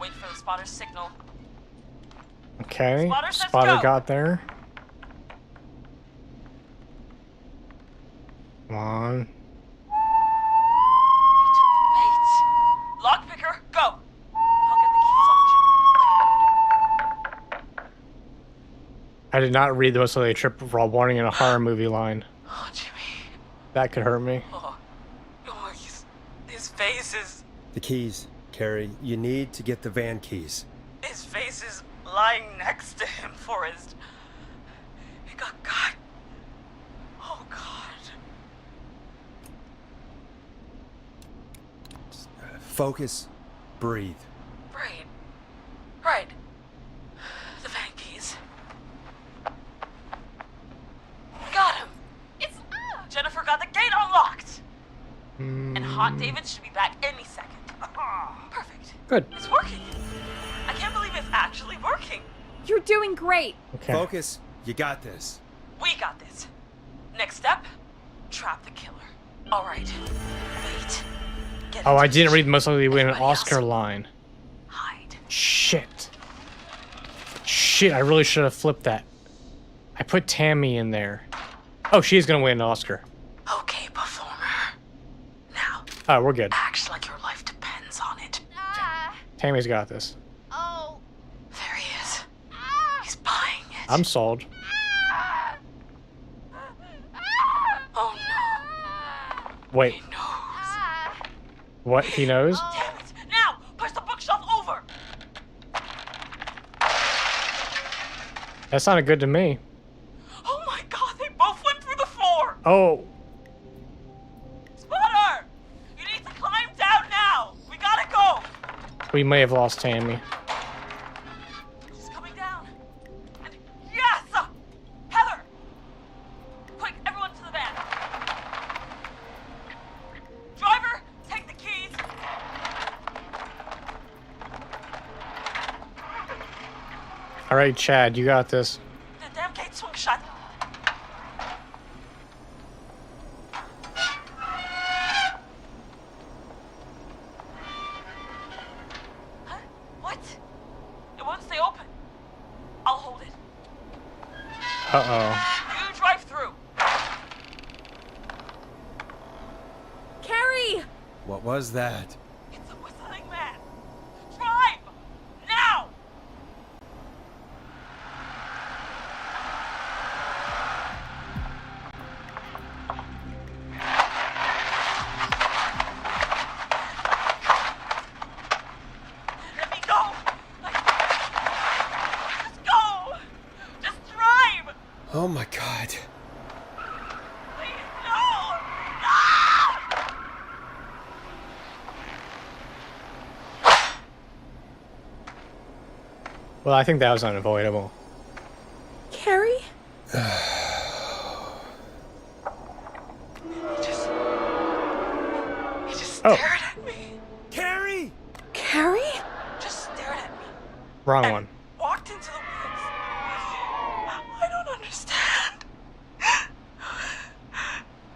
Wait for the spotter's signal. Okay. Spotter says Spotter go. got there. Come on. Wait. Lockpicker, go. I'll get the keys off Jimmy. I did not read the most likely trip while warning in a horror movie line. Oh, Jimmy. That could hurt me. Oh, his face is... The keys, Carrie. You need to get the van keys. His face is lying next to him, Forrest. He got cut. Oh, God. Focus. Breathe. Right. The van keys. Got him. It's... Jennifer got the gate unlocked. And Hot David should be back any second. Perfect. Good. It's working. I can't believe it's actually working. You're doing great. Okay. Focus. You got this. We got this. Next step, trap the killer. All right. Wait. Get Oh, into I didn't position. read the most likely win an Everybody else, Oscar line. hide. Shit. Shit, I really should have flipped that. I put Tammy in there. Oh, she's gonna win an Oscar. Okay, performer. Now, Oh, we're good. act like your life depends on it. Tammy's got this. There he is. He's buying it. I'm sold. Oh no. Wait, He knows. what? He knows? Damn it! Now, push the bookshelf over. That sounded good to me. Oh my God! They both went through the floor. Oh, Spotter, you need to climb down now. We gotta go. we may have lost Tammy. She's coming down. And yes! Heather! Quick, everyone to the van. Driver, take the keys. All right, Chad, you got this. The damn gate swung shut. Huh? What? It won't stay open. I'll hold it. Uh-oh. You drive through. Carrie! What was that? It's a whistling man. Drive! Now! Let me go! Just go! Just drive! Oh my god. Please, no! No! Well, I think that was unavoidable. Carrie? He just Oh. stared at me. Carrie! Carrie? Just stared at me. Wrong And one. walked into the woods. I don't understand.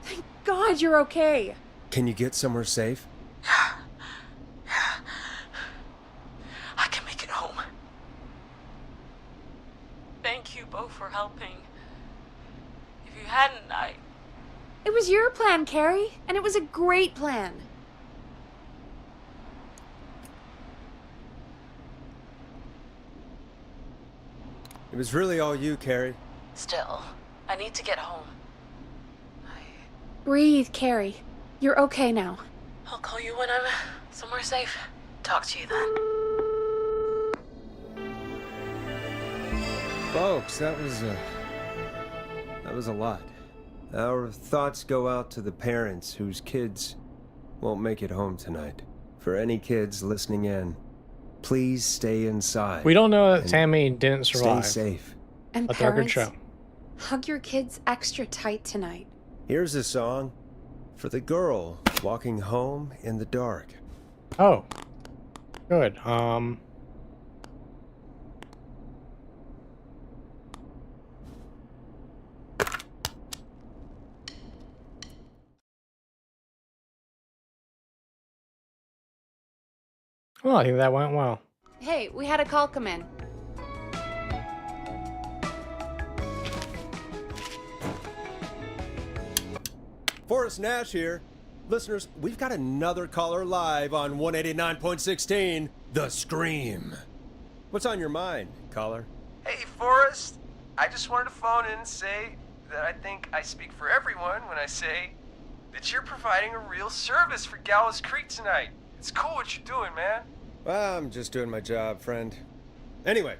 Thank God you're okay. Can you get somewhere safe? I can make it home. Thank you both for helping. If you hadn't, It was your plan, Carrie, and it was a great plan. It was really all you, Carrie. Still, I need to get home. Breathe, Carrie. You're okay now. I'll call you when I'm somewhere safe. Talk to you then. Folks, that was a lot. Our thoughts go out to the parents whose kids won't make it home tonight. For any kids listening in, please stay inside. We don't know that and Tammy didn't Stay survive. safe. And Let the record parents, show. hug your kids extra tight tonight. Here's a song for the girl walking home in the dark. Oh. Good. Well, I think that went well. Hey, we had a call come in. Forrest Nash here. Listeners, we've got another caller live on 189.16, The Scream. What's on your mind, caller? Hey, Forrest. I just wanted to phone in and say that I think I speak for everyone when I say that you're providing a real service for Gallows Creek tonight. It's cool what you're doing, man. Well, I'm just doing my job, friend. Anyway,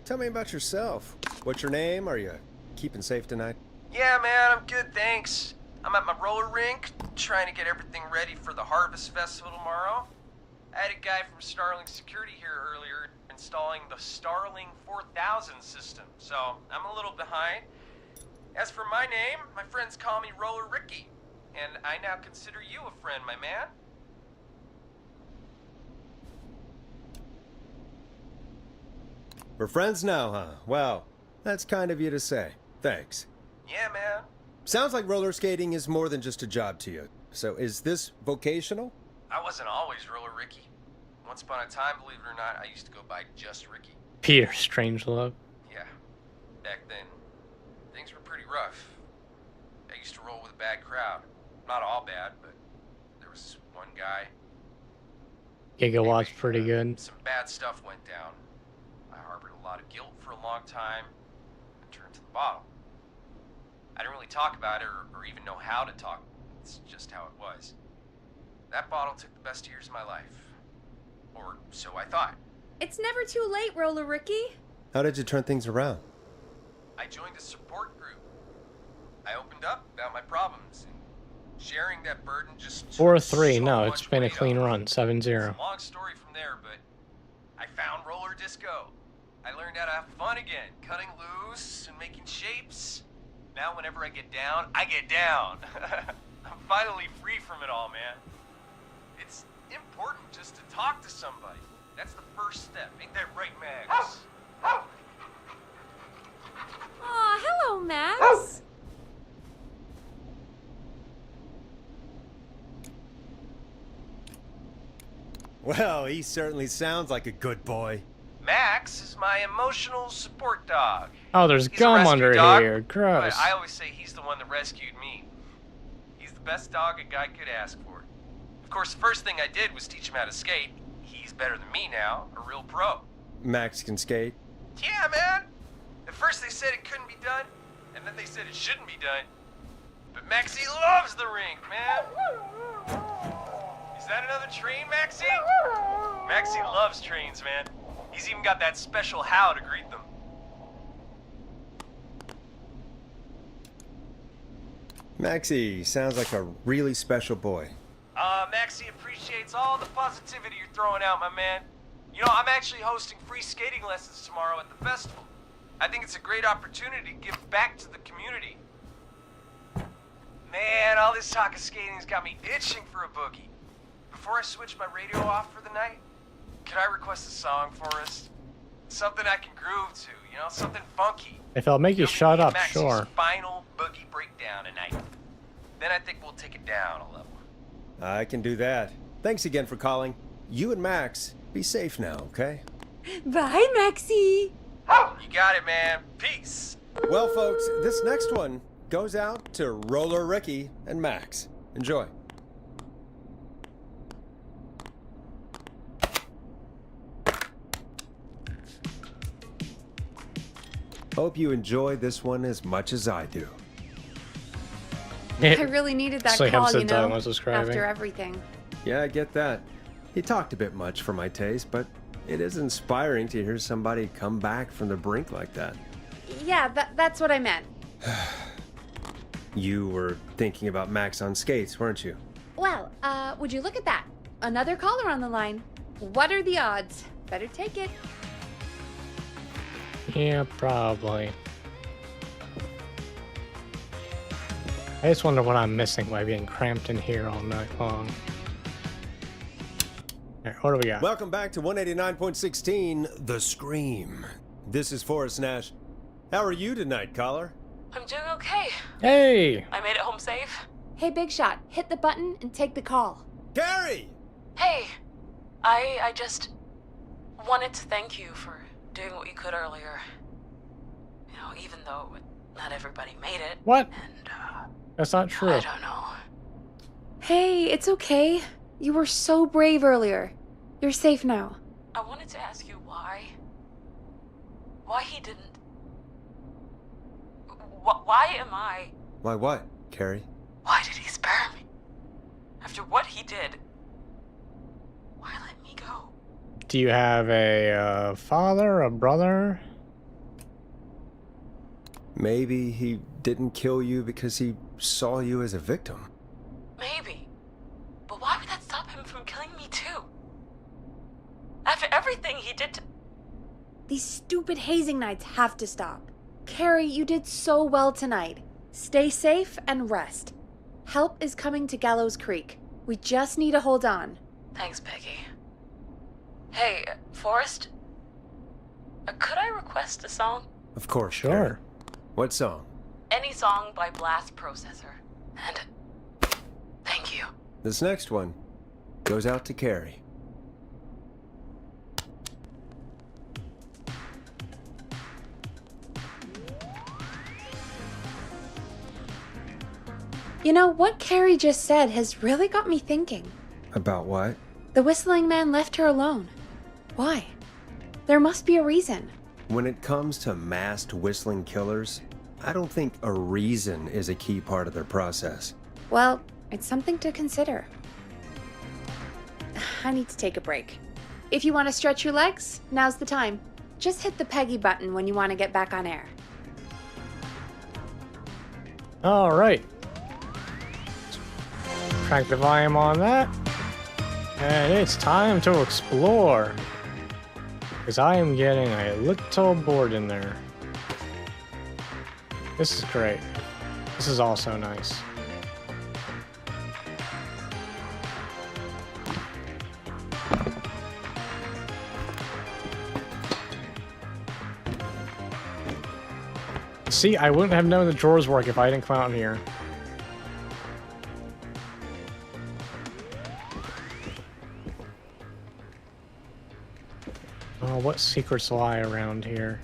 tell me about yourself. What's your name? Are you keeping safe tonight? Yeah, man, I'm good, thanks. I'm at my roller rink, trying to get everything ready for the Harvest Festival tomorrow. I had a guy from Starling Security here earlier installing the Starling 4000 system, so I'm a little behind. As for my name, my friends call me Roller Ricky, and I now consider you a friend, my man. We're friends now, huh? Well, that's kind of you to say. Thanks. Yeah, man. Sounds like roller skating is more than just a job to you. So is this vocational? I wasn't always Roller Ricky. Once upon a time, believe it or not, I used to go by just Ricky. Peter Strangelove. Yeah. Back then, things were pretty rough. I used to roll with a bad crowd. Not all bad, but there was one guy. Gigawatt's pretty good. Some bad stuff went down. I harbored a lot of guilt for a long time and turned to the bottle. I didn't really talk about it or even know how to talk. It's just how it was. That bottle took the best years of my life. Or so I thought. It's never too late, Roller Ricky. How did you turn things around? I joined a support group. I opened up about my problems, and sharing that burden just took 4-3. so No, much it's been a weight clean off. run. 7-0. It's a long story from there, but I found roller disco. I learned how to have fun again, cutting loose and making shapes. Now whenever I get down, I get down. I'm finally free from it all, man. It's important just to talk to somebody. That's the first step. Ain't that right, Max? Aw, hello, Max. Well, he certainly sounds like a good boy. Max is my emotional support dog. Oh, there's He's a gum rescue under dog, here. Gross. But I always say he's the one that rescued me. He's the best dog a guy could ask for. Of course, the first thing I did was teach him how to skate. He's better than me now, a real pro. Max can skate. Yeah, man. At first they said it couldn't be done, and then they said it shouldn't be done. But Maxie loves the rink, man. Is that another train, Maxie? Maxie loves trains, man. He's even got that special how to greet them. Maxie sounds like a really special boy. Maxie appreciates all the positivity you're throwing out, my man. You know, I'm actually hosting free skating lessons tomorrow at the festival. I think it's a great opportunity to give back to the community. Man, all this talk of skating's got me itching for a boogie. Before I switch my radio off for the night, could I request a song for us? Something I can groove to, you know, something funky. If it'll make you shut me and up, Maxie's sure. final boogie breakdown tonight. Then I think we'll take it down a level. I can do that. Thanks again for calling. You and Max, be safe now, okay? Bye, Maxie. You got it, man. Peace. Well, folks, this next one goes out to Roller Ricky and Max. Enjoy. Hope you enjoy this one as much as I do. I really needed that So you call, haven't you said that know, was describing. after everything. Yeah, I get that. He talked a bit much for my taste, but it is inspiring to hear somebody come back from the brink like that. Yeah, that's what I meant. You were thinking about Max on skates, weren't you? Well, would you look at that? Another caller on the line. What are the odds? Better take it. Yeah, probably. I just wonder what I'm missing by being cramped in here all night long. Alright, what do we got? Welcome back to 189.16, The Scream. This is Forrest Nash. How are you tonight, caller? I'm doing okay. Hey! I made it home safe. Hey, Big Shot, hit the button and take the call. Carrie! Hey, I just wanted to thank you for doing what you could earlier. You know, even though not everybody made it. What? And, That's not true. I don't know. Hey, it's okay. You were so brave earlier. You're safe now. I wanted to ask you why. Why he didn't. Why am I. Why what, Carrie? Why did he spare me? After what he did. Why let me go? Do you have a father, a brother? Maybe he didn't kill you because he saw you as a victim. Maybe. But why would that stop him from killing me too? After everything he did to... These stupid hazing nights have to stop. Carrie, you did so well tonight. Stay safe and rest. Help is coming to Gallows Creek. We just need to hold on. Thanks, Peggy. Hey, Forrest? Could I request a song? Of course, Sure. Carrie. What song? Any song by Blast Processor. And thank you. This next one goes out to Carrie. You know, what Carrie just said has really got me thinking. About what? The whistling man left her alone. Why? There must be a reason. When it comes to masked whistling killers, I don't think a reason is a key part of their process. Well, it's something to consider. I need to take a break. If you want to stretch your legs, now's the time. Just hit the Peggy button when you want to get back on air. Alright. Crank the volume on that. And it's time to explore. Because I am getting a little bored in there. This is great. This is also nice. See, I wouldn't have known the drawers work if I didn't come out in here. Oh, what secrets lie around here?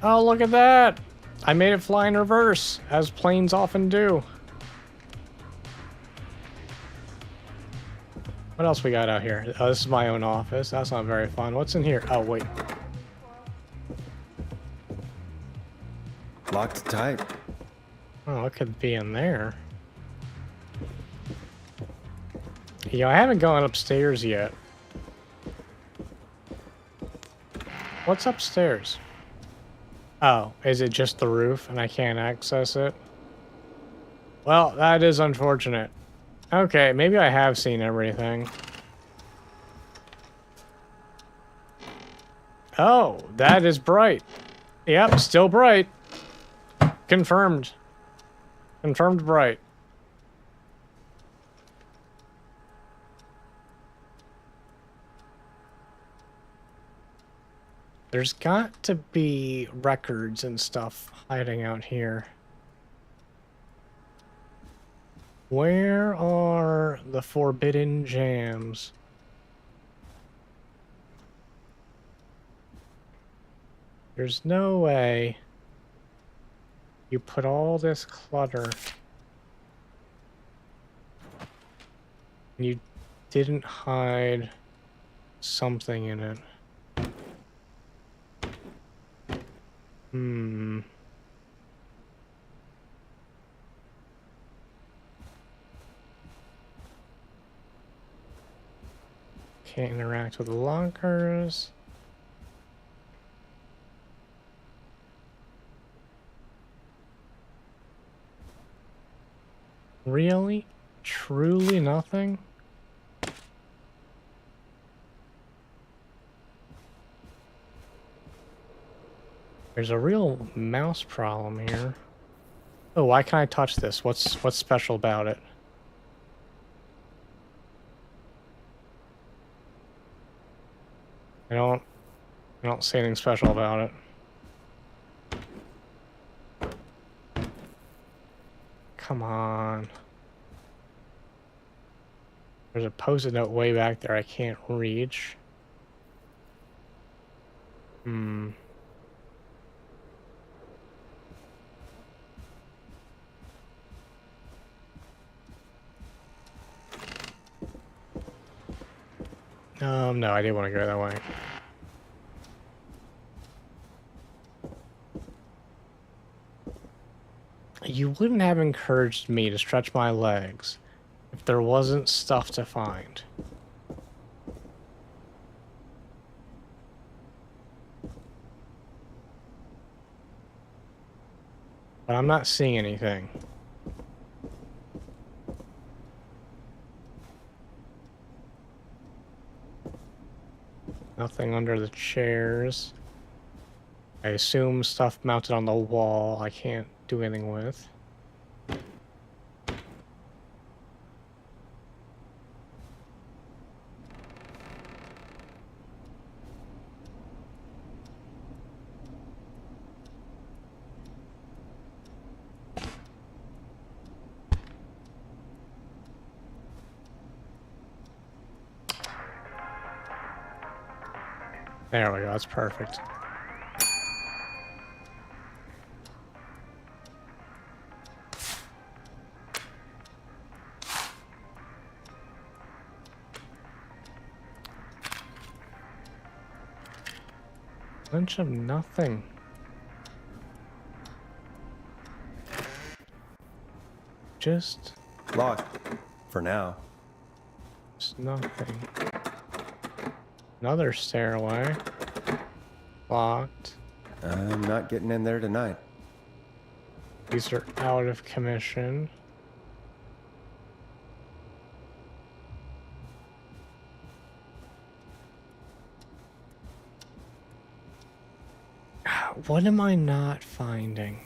Oh, look at that! I made it fly in reverse, as planes often do. What else we got out here? Oh, this is my own office. That's not very fun. What's in here? Oh, wait. Locked tight. Oh, what could be in there? Yeah, I haven't gone upstairs yet. What's upstairs? Oh, is it just the roof and I can't access it? Well, that is unfortunate. Okay, maybe I have seen everything. Oh, that is bright. Yep, still bright. Confirmed. Confirmed bright. There's got to be records and stuff hiding out here. Where are the forbidden jams? There's no way you put all this clutter and you didn't hide something in it. Can't interact with the lockers. Really? Truly nothing? There's a real mouse problem here. Oh, why can't I touch this? What's special about it? I don't see anything special about it. Come on. There's a post-it note way back there I can't reach. No, I didn't want to go that way. You wouldn't have encouraged me to stretch my legs if there wasn't stuff to find. But I'm not seeing anything. Nothing under the chairs. I assume stuff mounted on the wall I can't do anything with. There we go, that's perfect. Bunch of nothing. Just Locked. For now. nothing. Another stairway. Locked. I'm not getting in there tonight. These are out of commission. What am I not finding?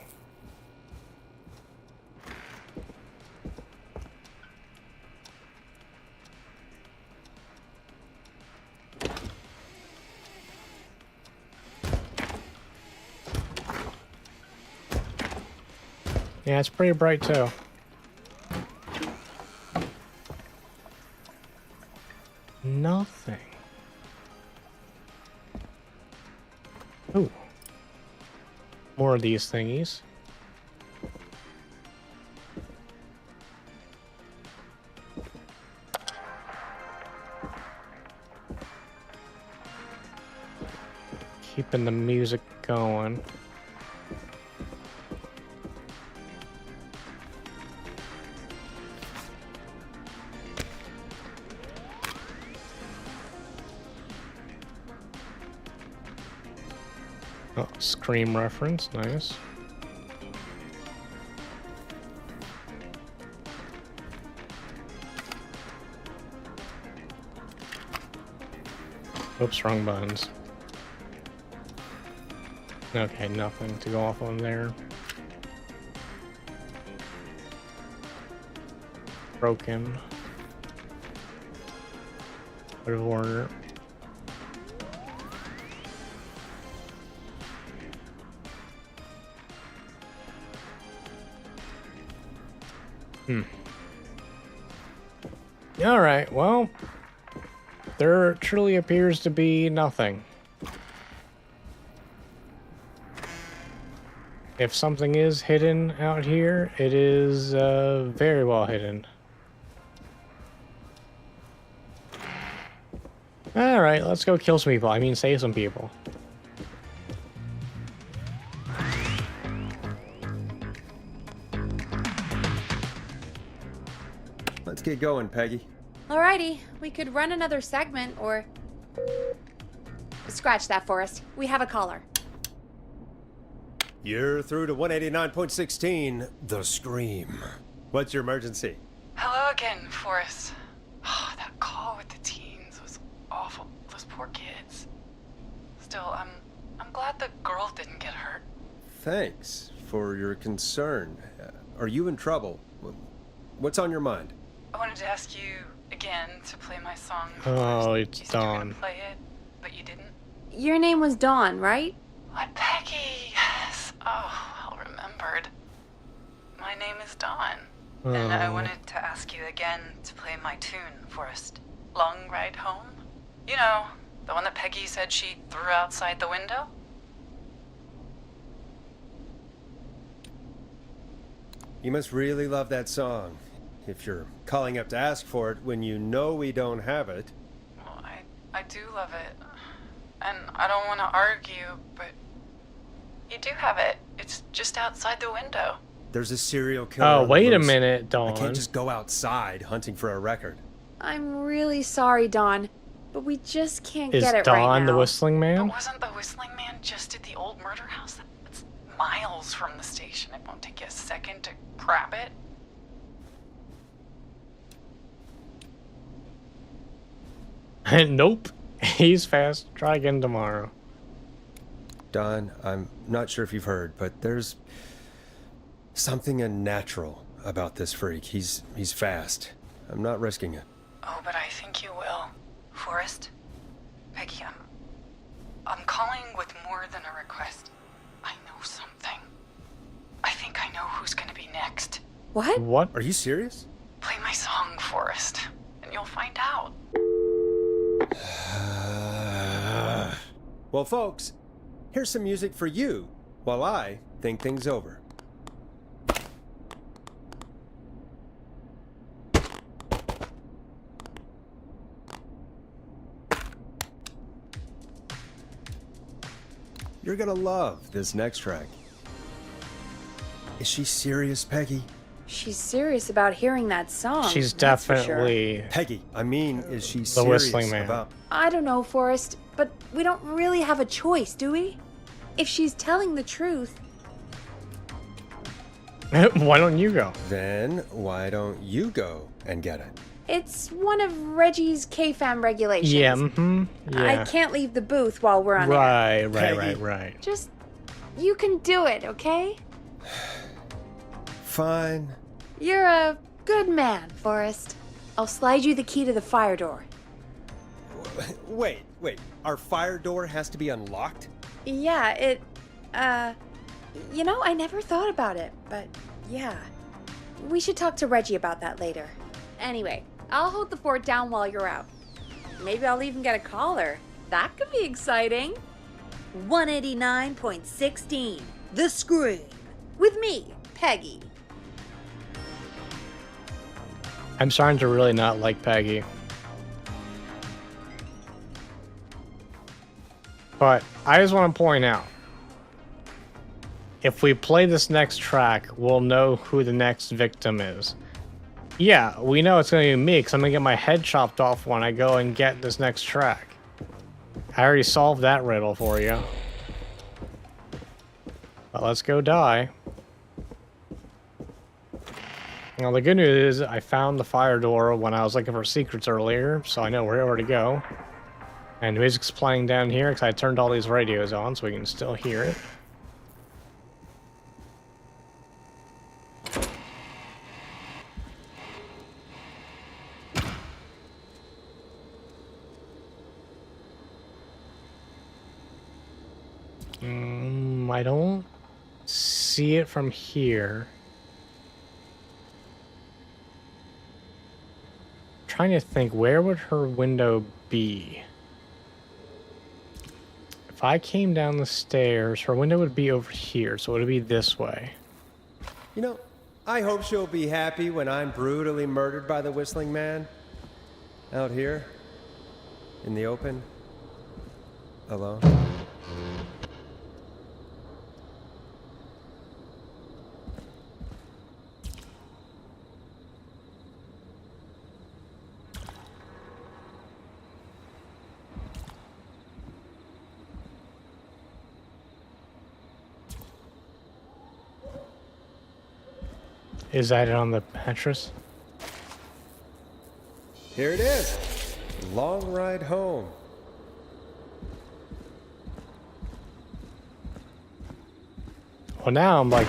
Yeah, it's pretty bright too. Nothing. Ooh. More of these thingies. Keeping the music going. Oh, Scream reference, nice. Oops, wrong buttons. Okay, nothing to go off on there. Broken. Out of order. Alright, well, there truly appears to be nothing. If something is hidden out here, it is very well hidden. Alright, let's go kill some people. I mean, save some people. Let's get going, Peggy. Alrighty, we could run another segment or... Scratch that, Forrest. We have a caller. You're through to 189.16, The Scream. What's your emergency? Hello again, Forrest. Oh, that call with the teens was awful. Those poor kids. Still, I'm glad the girl didn't get hurt. Thanks for your concern. Are you in trouble? What's on your mind? I wanted to ask you again to play my song. Oh, first. it's You said you were gonna Dawn. play it, but you didn't. Your name was Dawn, right? What, Peggy? Yes. Oh, well remembered. My name is Dawn. And I Oh. wanted to ask you again to play my tune, Forrest. Long Ride Home? You know, the one that Peggy said she threw outside the window? You must really love that song. If you're calling up to ask for it when you know we don't have it. Well, I do love it. And I don't want to argue, but you do have it. It's just outside the window. There's a serial killer. Oh, on the wait a loose. minute, I Dawn. can't just go outside hunting for a record. I'm really sorry, Dawn, but we just can't Is get it Dawn right now. the whistling But man? wasn't the whistling man just at the old murder house? That's miles from the station. It won't take you a second to grab it. Nope. He's fast. Try again tomorrow. Don, I'm not sure if you've heard, but there's something unnatural about this freak. He's fast. I'm not risking it. Oh, but I think you will. Forrest? Peggy, I'm calling with more than a request. I know something. I think I know who's gonna be next. What? What? Are you serious? Play my song, Forrest, and you'll find out. Well, folks, here's some music for you while I think things over. You're gonna love this next track. Is she serious, Peggy? She's serious about hearing that song. She's that's for sure. definitely. Peggy, I mean, is she The serious Whistling Man. about... I don't know, Forrest, but we don't really have a choice, do we? If she's telling the truth, Why don't you go? Then why don't you go and get it? it's one of Reggie's KFAM regulations. Yeah, mm-hmm. I Yeah. can't leave the booth while we're on air. Right. Peggy. Just, you can do it, okay? Fine. You're a good man, Forrest. I'll slide you the key to the fire door. Wait. Our fire door has to be unlocked? Yeah, it, you know, I never thought about it, but yeah. We should talk to Reggie about that later. Anyway, I'll hold the fort down while you're out. Maybe I'll even get a caller. That could be exciting. 189.16, The Scream. With me, Peggy. I'm starting to really not like Peggy. But I just want to point out, if we play this next track, we'll know who the next victim is. Yeah, we know it's going to be me, because I'm going to get my head chopped off when I go and get this next track. I already solved that riddle for you. But let's go die. Well, the good news is I found the fire door when I was looking for secrets earlier, so I know where to go. And the music's playing down here because I turned all these radios on so we can still hear it. I don't see it from here. Trying to think, where would her window be? If I came down the stairs, her window would be over here, so it would be this way. You know, I hope she'll be happy when I'm brutally murdered by the Whistling Man. Out here, in the open, alone. Is that it on the mattress? Here it is. Long Ride Home. Well, now I'm like...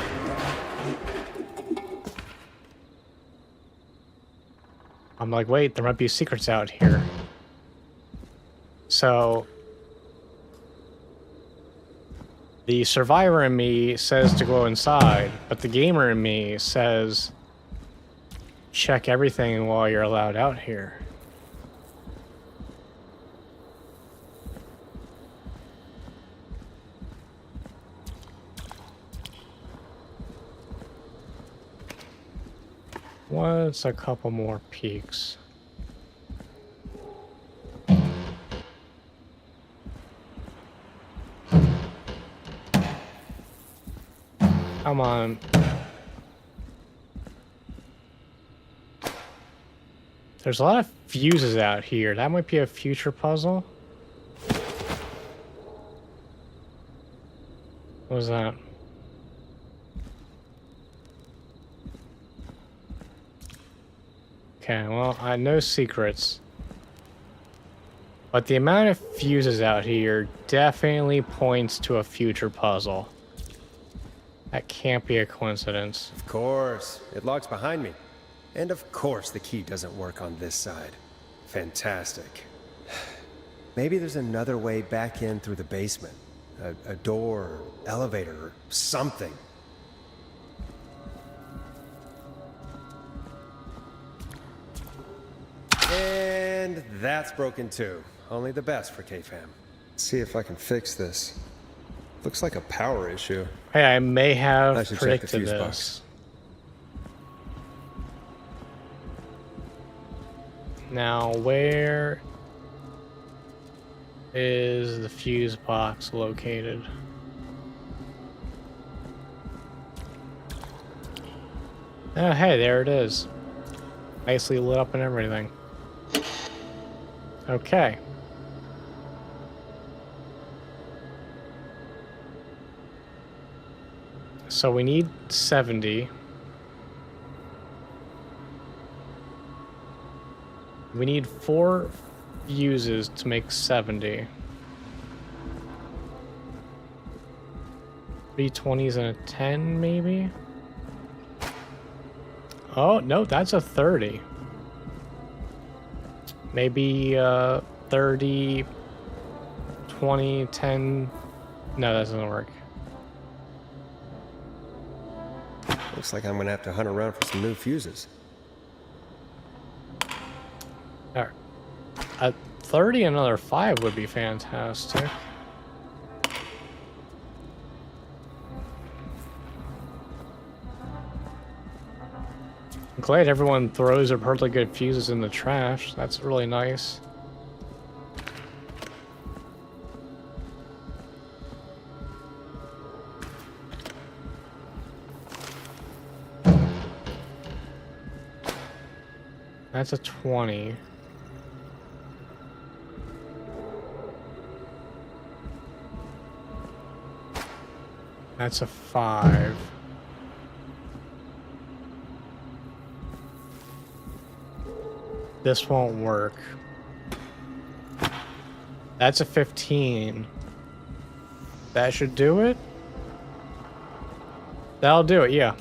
wait, there might be secrets out here. So... the survivor in me says to go inside, but the gamer in me says... check everything while you're allowed out here. What's a couple more peaks? Come on. There's a lot of fuses out here. That might be a future puzzle. What was that? Okay, well, I know secrets. But the amount of fuses out here definitely points to a future puzzle. That can't be a coincidence. Of course. It locks behind me. And of course the key doesn't work on this side. Fantastic. Maybe there's another way back in through the basement. A door, elevator, or something. And that's broken too. Only the best for K-Fam. See if I can fix this. Looks like a power issue. Hey, I may have I should check the predicted fuse this. box. Now, where is the fuse box located? Oh, hey, there it is. Nicely lit up and everything. Okay. So we need 70. We need 4 fuses to make 70. 3 20s and a 10, maybe? Oh, no, that's a 30. Maybe 30, 20, 10. No, that doesn't work. Looks like I'm gonna have to hunt around for some new fuses. Alright. A 30, another 5 would be fantastic. I'm glad everyone throws their perfectly good fuses in the trash. That's really nice. That's a 20. That's a 5. This won't work. That's a 15. That should do it? That'll do it, yeah.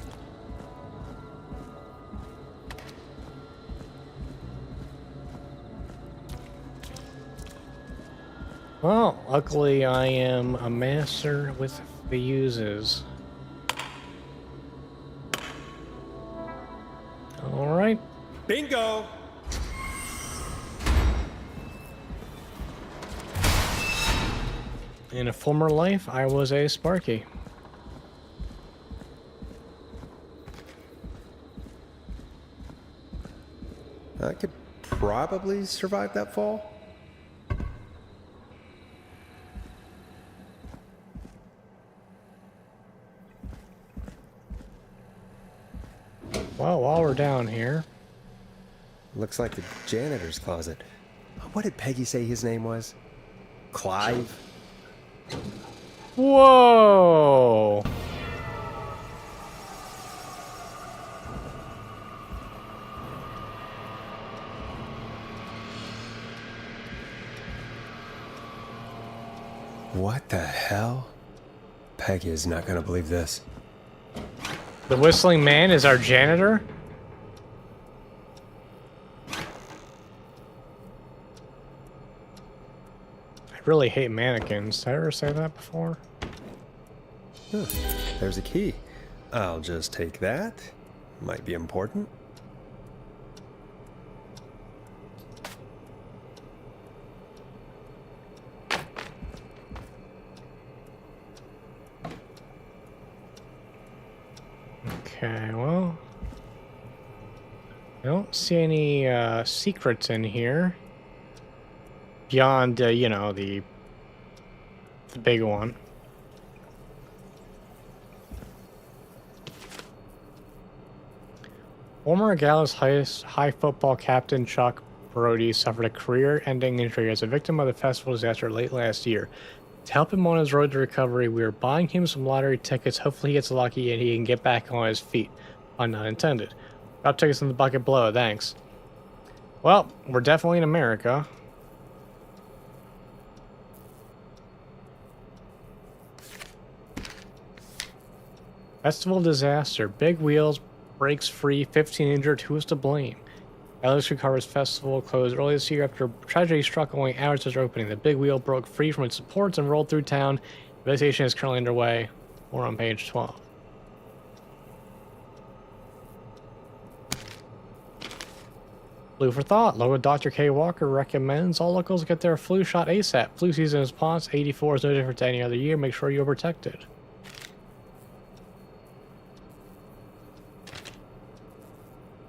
Well, luckily I am a master with fuses. Alright. Bingo! In a former life, I was a Sparky. I could probably survive that fall. Well, while we're down here... Looks like the janitor's closet. What did Peggy say his name was? Clive? Whoa! What the hell? Peggy is not gonna believe this. The Whistling Man is our janitor? I really hate mannequins. Did I ever say that before? Huh, there's a key. I'll just take that. Might be important. Okay, well, I don't see any secrets in here beyond, you know, the big one. Former Gallows High football captain Chuck Brody suffered a career-ending injury as a victim of the festival disaster late last year. To help him on his road to recovery, we are buying him some lottery tickets. Hopefully he gets lucky and he can get back on his feet. Pun not intended. Drop tickets in the bucket below, thanks. Well, we're definitely in America. Festival disaster. Big wheels, brakes free, 15 injured. Who is to blame? Gallows Creek Harvest Festival closed early this year after tragedy struck only hours after opening. The big wheel broke free from its supports and rolled through town. Investigation is currently underway. More on page 12. Blue for thought. Local Dr. K. Walker recommends all locals get their flu shot ASAP. Flu season is upon us. 84 is no different to any other year. Make sure you're protected.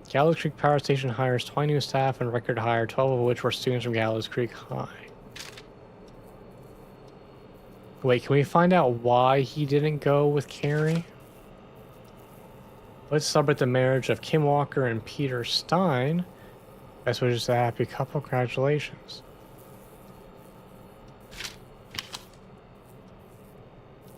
Gallows Creek Power Station hires 20 new staff and record hire, 12 of which were students from Gallows Creek High. Wait, can we find out why he didn't go with Carrie? Let's celebrate the marriage of Kim Walker and Peter Stein. Best wishes to a happy couple. Congratulations.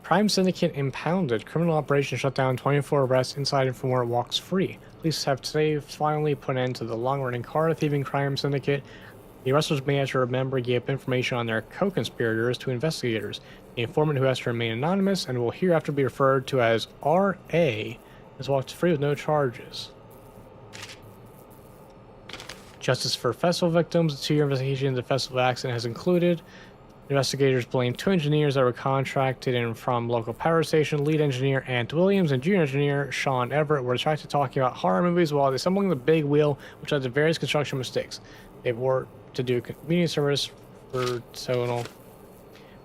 Crime Syndicate impounded. Criminal operation shut down. 24 arrests inside and from where it walks free. Police have today finally put an end to the long-running car thieving crime syndicate. The arrest was made after a member gave information on their co-conspirators to investigators. The informant, who has to remain anonymous and will hereafter be referred to as R.A., has walked free with no charges. Justice for festival victims. The 2-year investigation into the festival accident has included. Investigators blame 2 engineers that were contracted in from local power station. Lead engineer Ant Williams and junior engineer Sean Everett were distracted talking about horror movies while assembling the big wheel, which led to various construction mistakes. They worked to do community service for total.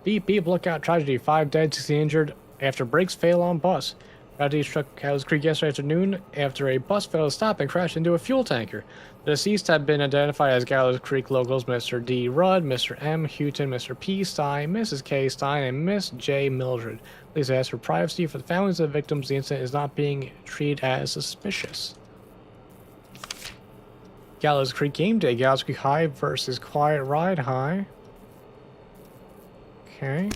Beep beep, look out, tragedy. 5 dead, 16 injured after brakes fail on bus. Tragedy struck Gallows Creek yesterday afternoon after a bus failed to stop and crashed into a fuel tanker. The deceased have been identified as Gallows Creek locals Mr. D. Rudd, Mr. M. Houghton, Mr. P. Stein, Mrs. K. Stein, and Miss J. Mildred. Please ask for privacy for the families of the victims. The incident is not being treated as suspicious. Gallows Creek game day. Gallows Creek High versus Quiet Ride High. Okay.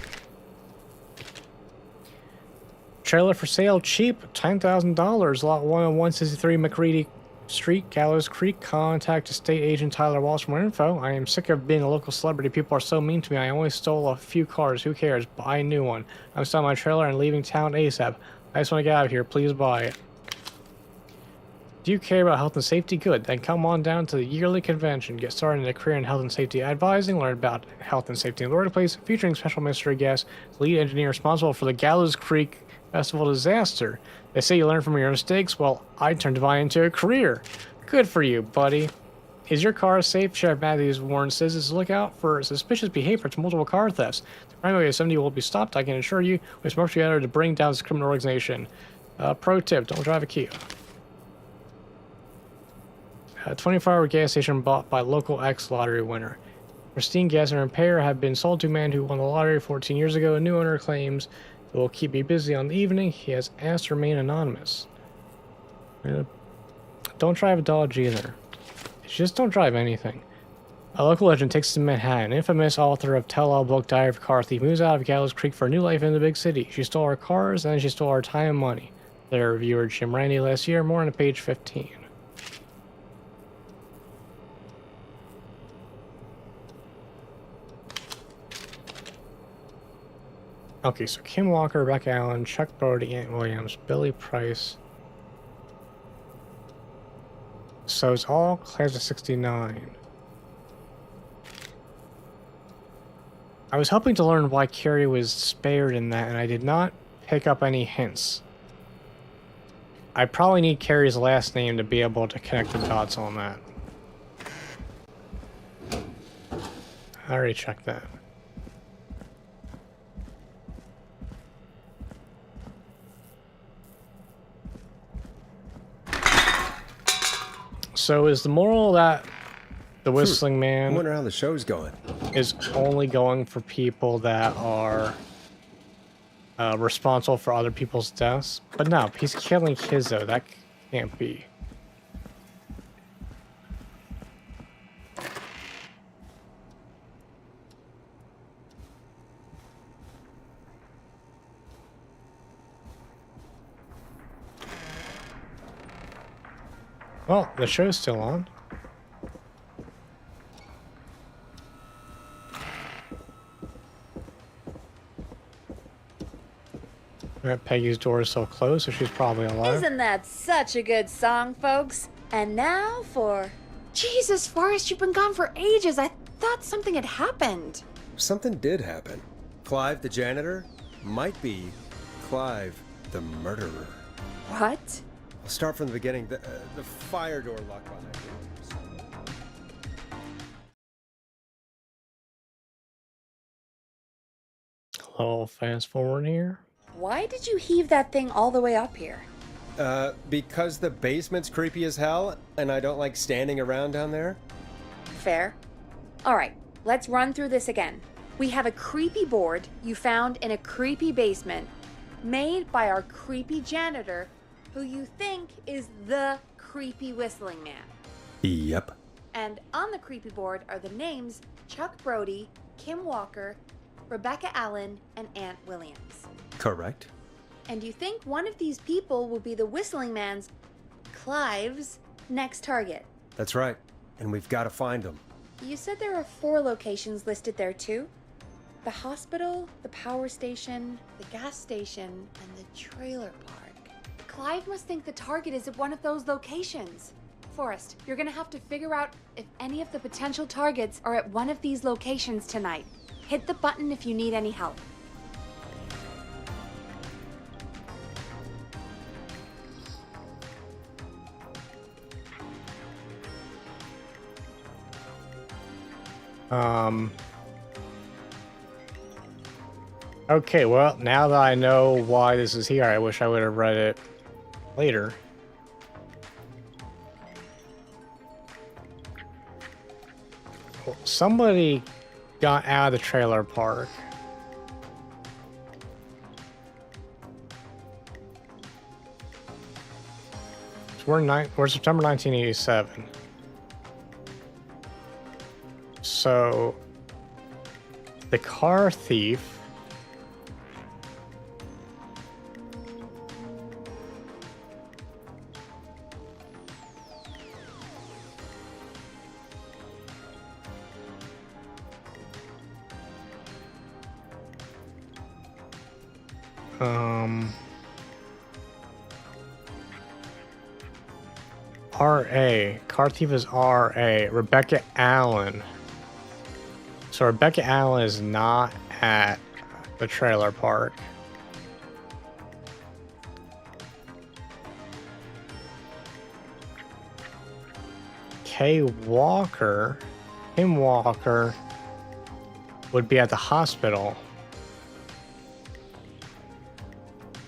Trailer for sale, cheap, $10,000. Lot 10163 McCready Street, Gallows Creek. Contact estate agent Tyler Walsh for more info. I am sick of being a local celebrity. People are so mean to me. I only stole a few cars. Who cares? Buy a new one. I'm selling my trailer and leaving town ASAP. I just want to get out of here. Please buy it. Do you care about health and safety? Good. Then come on down to the yearly convention. Get started in a career in health and safety advising. Learn about health and safety in the workplace. Featuring special mystery guests. Lead engineer responsible for the Gallows Creek Festival disaster. They say you learn from your mistakes. Well, I turned mine into a career. Good for you, buddy. Is your car safe? Sheriff Matthews warns citizens to look out for suspicious behavior to multiple car thefts. The crime rate of 70 will be stopped. I can assure you. We work together to bring down this criminal organization. Pro tip: don't drive a Kia. A 24-hour gas station bought by local ex-lottery winner. Pristine gas and repair have been sold to a man who won the lottery 14 years ago. A new owner claims it will keep me busy on the evening. He has asked to remain anonymous. Don't drive a Dodge either. Just don't drive anything. A local legend takes to Manhattan. Infamous author of tell-all book Diary of a Car Thief moves out of Gallows Creek for a new life in the big city. She stole our cars and then she stole our time and money. Their reviewer Jim Randy last year. More on page 15. Okay, so Kim Walker, Rebecca Allen, Chuck Brody, Ant Williams, Billy Price. So it's all cleared to 69. I was hoping to learn why Carrie was spared in that, and I did not pick up any hints. I probably need Carrie's last name to be able to connect the dots on that. I already checked that. So is the moral that the Whistling I Man wonder how the show's going. is only going for people that are responsible for other people's deaths? But no, he's killing kids though. That can't be. Well, the show's still on. Alright, Peggy's door is still closed, so she's probably alive. Isn't that such a good song, folks? And now for... Jesus, Forrest, you've been gone for ages. I thought something had happened. Something did happen. Clive the janitor might be Clive the murderer. What? I'll start from the beginning. The fire door locked behind you. A little fast forward here. Why did you heave that thing all the way up here? Because the basement's creepy as hell, and I don't like standing around down there. Fair. Alright, let's run through this again. We have a creepy board you found in a creepy basement, made by our creepy janitor, who you think is the creepy Whistling Man. Yep. And on the creepy board are the names Chuck Brody, Kim Walker, Rebecca Allen, and Aunt Williams. Correct. And you think one of these people will be the Whistling Man's, Clive's, next target. That's right. And we've got to find them. You said there are 4 locations listed there too? The hospital, the power station, the gas station, and the trailer park. Clive must think the target is at one of those locations. Forrest, you're gonna have to figure out if any of the potential targets are at one of these locations tonight. Hit the button if you need any help. Okay, well, now that I know why this is here, I wish I would have read it later. Well, somebody got out of the trailer park. So we're September 1987. So the car thief R.A. Car thief is R.A. Rebecca Allen. So Rebecca Allen is not at the trailer park. Kim Walker would be at the hospital.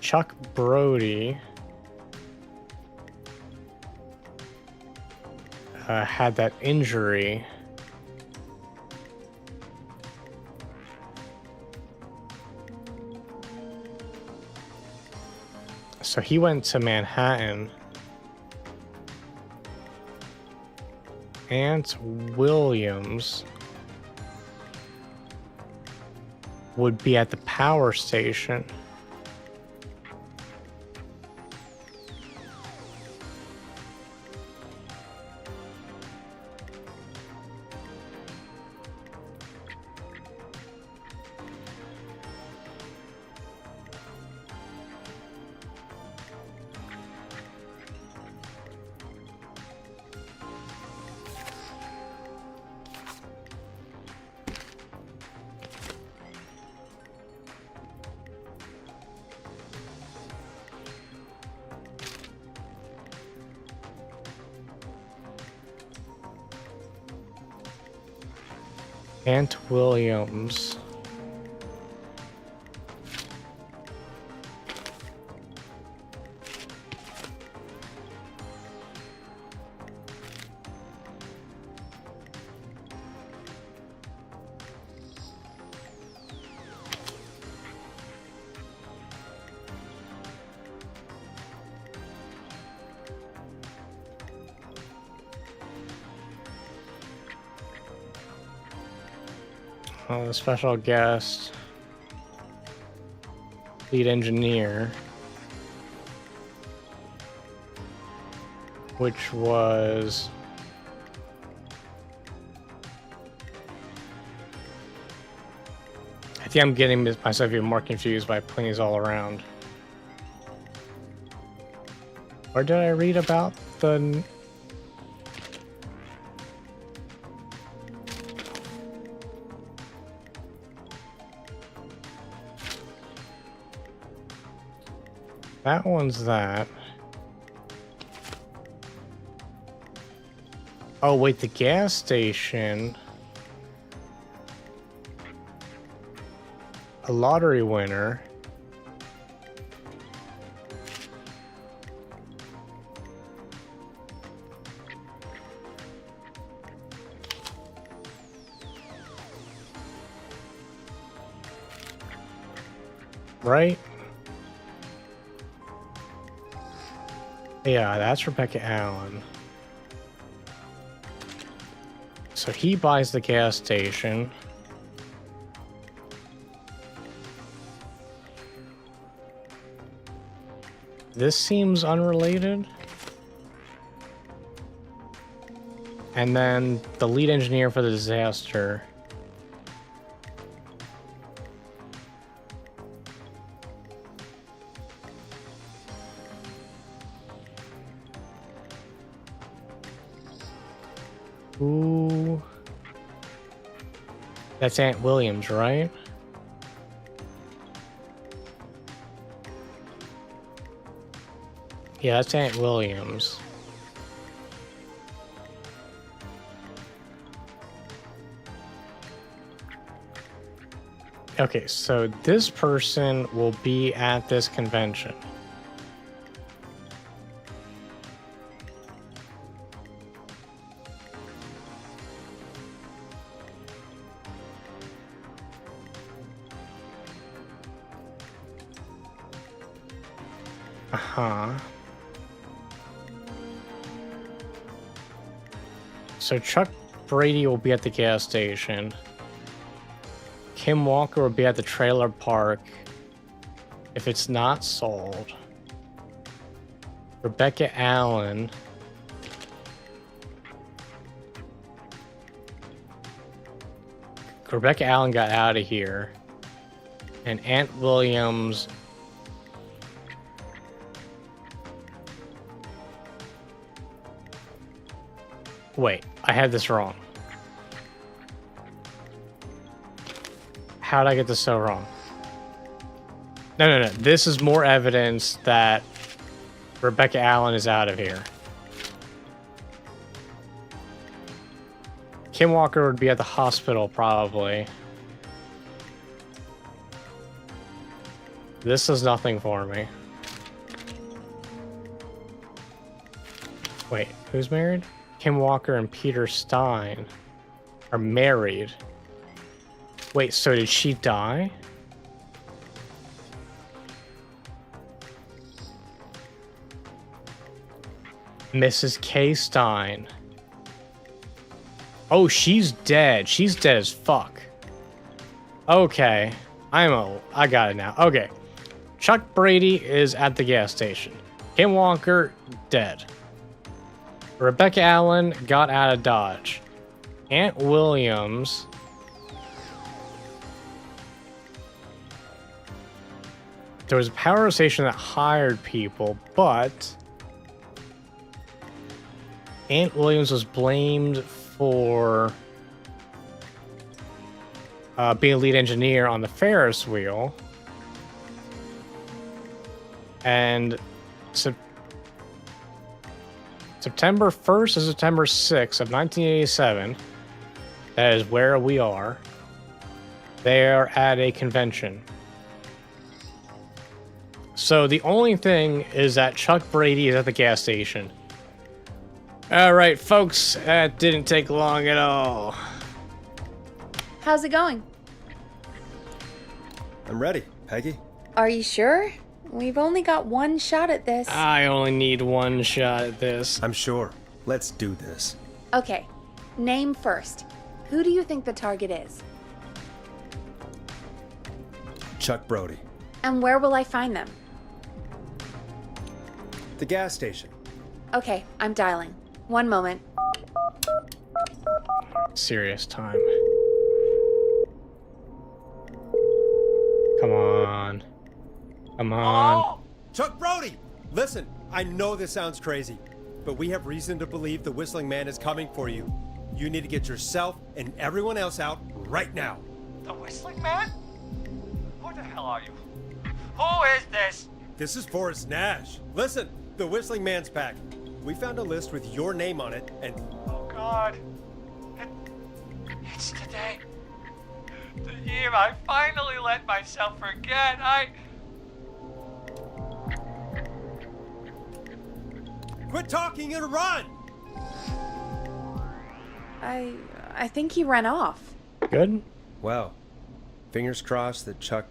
Chuck Brody had that injury. So he went to Manhattan. Aunt Williams would be at the power station. Aunt Williams. Oh, the special guest. Lead engineer. Which was... I think I'm getting myself even more confused by putting these all around. Where did I read about the... That one's that. Oh, wait, the gas station. A lottery winner. Right? Yeah, that's Rebecca Allen. So he buys the gas station. This seems unrelated. And then the lead engineer for the disaster. Ooh. That's Aunt Williams, right? Yeah, that's Aunt Williams. Okay, so this person will be at this convention. Uh-huh. So Chuck Brady will be at the gas station. Kim Walker will be at the trailer park if it's not sold. Rebecca Allen. Rebecca Allen got out of here. And Aunt Williams... Wait, I had this wrong. How'd I get this so wrong? No. This is more evidence that Rebecca Allen is out of here. Kim Walker would be at the hospital, probably. This does nothing for me. Wait, who's married? Kim Walker and Peter Stein are married. Wait, so did she die? Mrs. K. Stein. Oh, she's dead. She's dead as fuck. Okay. I got it now. Okay. Chuck Brady is at the gas station. Kim Walker, dead. Rebecca Allen got out of Dodge. Aunt Williams... There was a power station that hired people, but... Aunt Williams was blamed for... being a lead engineer on the Ferris wheel. And... September 1st to September 6th of 1987, That is where we are. They are at a convention. So the only thing is that Chuck Brady is at the gas station. All right, folks, that didn't take long at all. How's it going? I'm ready, Peggy. Are you sure? We've only got one shot at this. I only need one shot at this. I'm sure. Let's do this. Okay, name first. Who do you think the target is? Chuck Brody. And where will I find them? The gas station. Okay, I'm dialing. One moment. Serious time. Come on. Come on. Oh! Chuck Brody! Listen, I know this sounds crazy, but we have reason to believe the Whistling Man is coming for you. You need to get yourself and everyone else out right now. The Whistling Man? Who the hell are you? Who is this? This is Forrest Nash. Listen, the Whistling Man's pack. We found a list with your name on it, and Oh God. It's today. The year I finally let myself forget. quit talking and run! I think he ran off. Good? Well, fingers crossed that Chuck...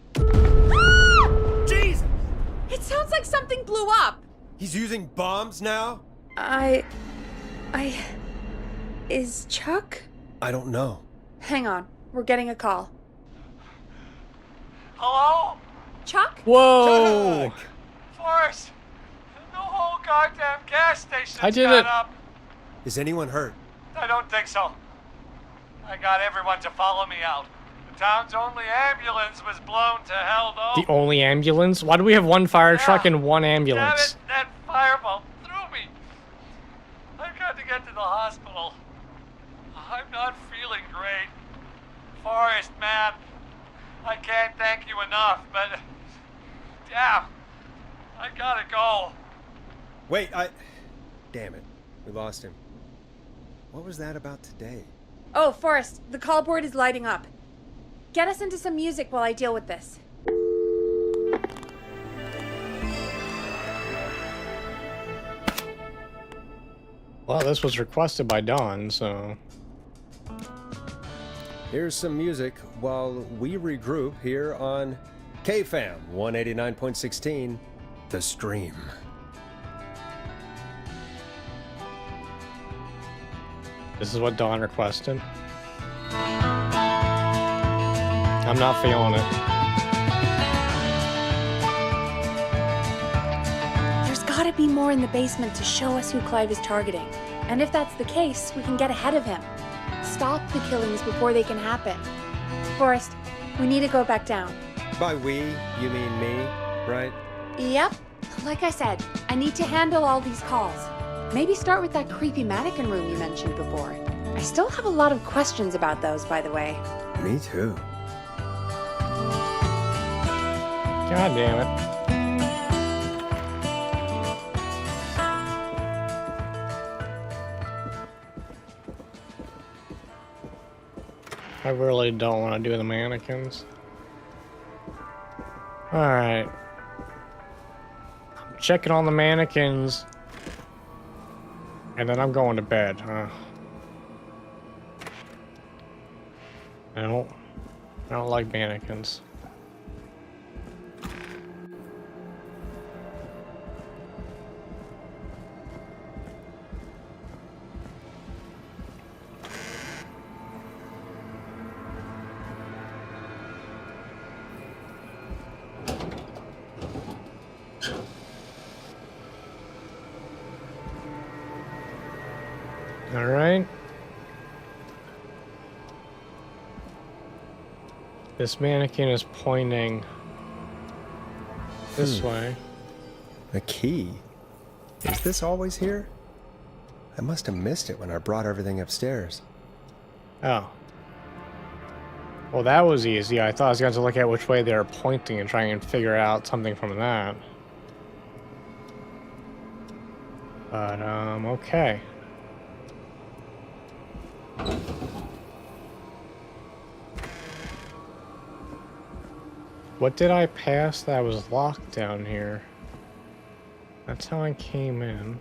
Jesus! It sounds like something blew up. He's using bombs now? Is Chuck? I don't know. Hang on, we're getting a call. Hello? Chuck? Whoa! Chuck! Forrest! The whole goddamn gas station's I did got it. up. Is anyone hurt? I don't think so. I got everyone to follow me out. The town's only ambulance was blown to hell, though. The only ambulance? Why do we have one fire truck Yeah. and one Damn ambulance? it, that fireball threw me. I've got to get to the hospital. I'm not feeling great. Forrest, man, I can't thank you enough, but damn, I gotta go. Wait, Damn it. We lost him. What was that about today? Oh, Forrest, the call board is lighting up. Get us into some music while I deal with this. Well, this was requested by Dawn, so... Here's some music while we regroup here on KFAM 189.16, The Stream. This is what Dawn requested. I'm not feeling it. There's gotta be more in the basement to show us who Clive is targeting. And if that's the case, we can get ahead of him. Stop the killings before they can happen. Forrest, we need to go back down. By we, you mean me, right? Yep. Like I said, I need to handle all these calls. Maybe start with that creepy mannequin room you mentioned before. I still have a lot of questions about those, by the way. Me too. God damn it. I really don't want to do the mannequins. Alright. I'm checking on the mannequins. And then I'm going to bed, huh? I don't like mannequins. All right. This mannequin is pointing this way. A key? Is this always here? I must have missed it when I brought everything upstairs. Oh. Well, that was easy. I thought I was going to look at which way they were pointing and try and figure out something from that. But, okay. What did I pass that was locked down here? That's how I came in.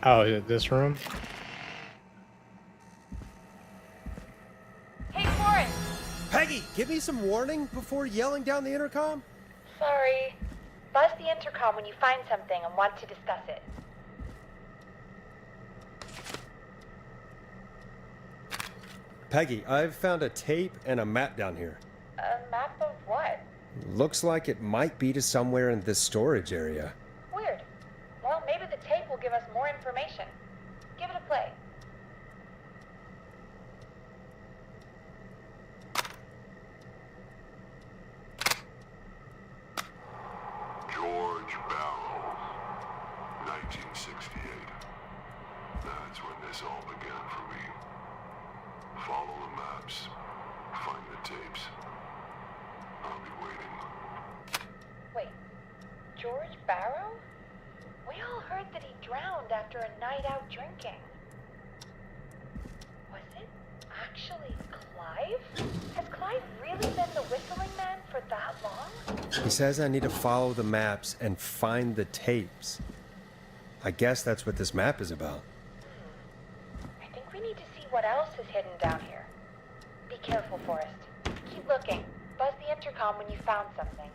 Oh, is it this room? Hey, Forrest! Peggy, give me some warning before yelling down the intercom. Sorry. Buzz the intercom when you find something and want to discuss it. Peggy, I've found a tape and a map down here. A map of what? Looks like it might be to somewhere in this storage area. Weird. Well, maybe the tape will give us more information. Give it a play. George Barrow, 1968. That's when this all began for me. Follow the maps. Find the tapes. I'll be waiting. Wait. George Barrow? We all heard that he drowned after a night out drinking. Was it actually Clive? Has Clive really been the whistling man for that long? He says I need to follow the maps and find the tapes. I guess that's what this map is about. I think we need to see what else is hidden down here. Be careful, Forrest. Keep looking. Buzz the intercom when you found something.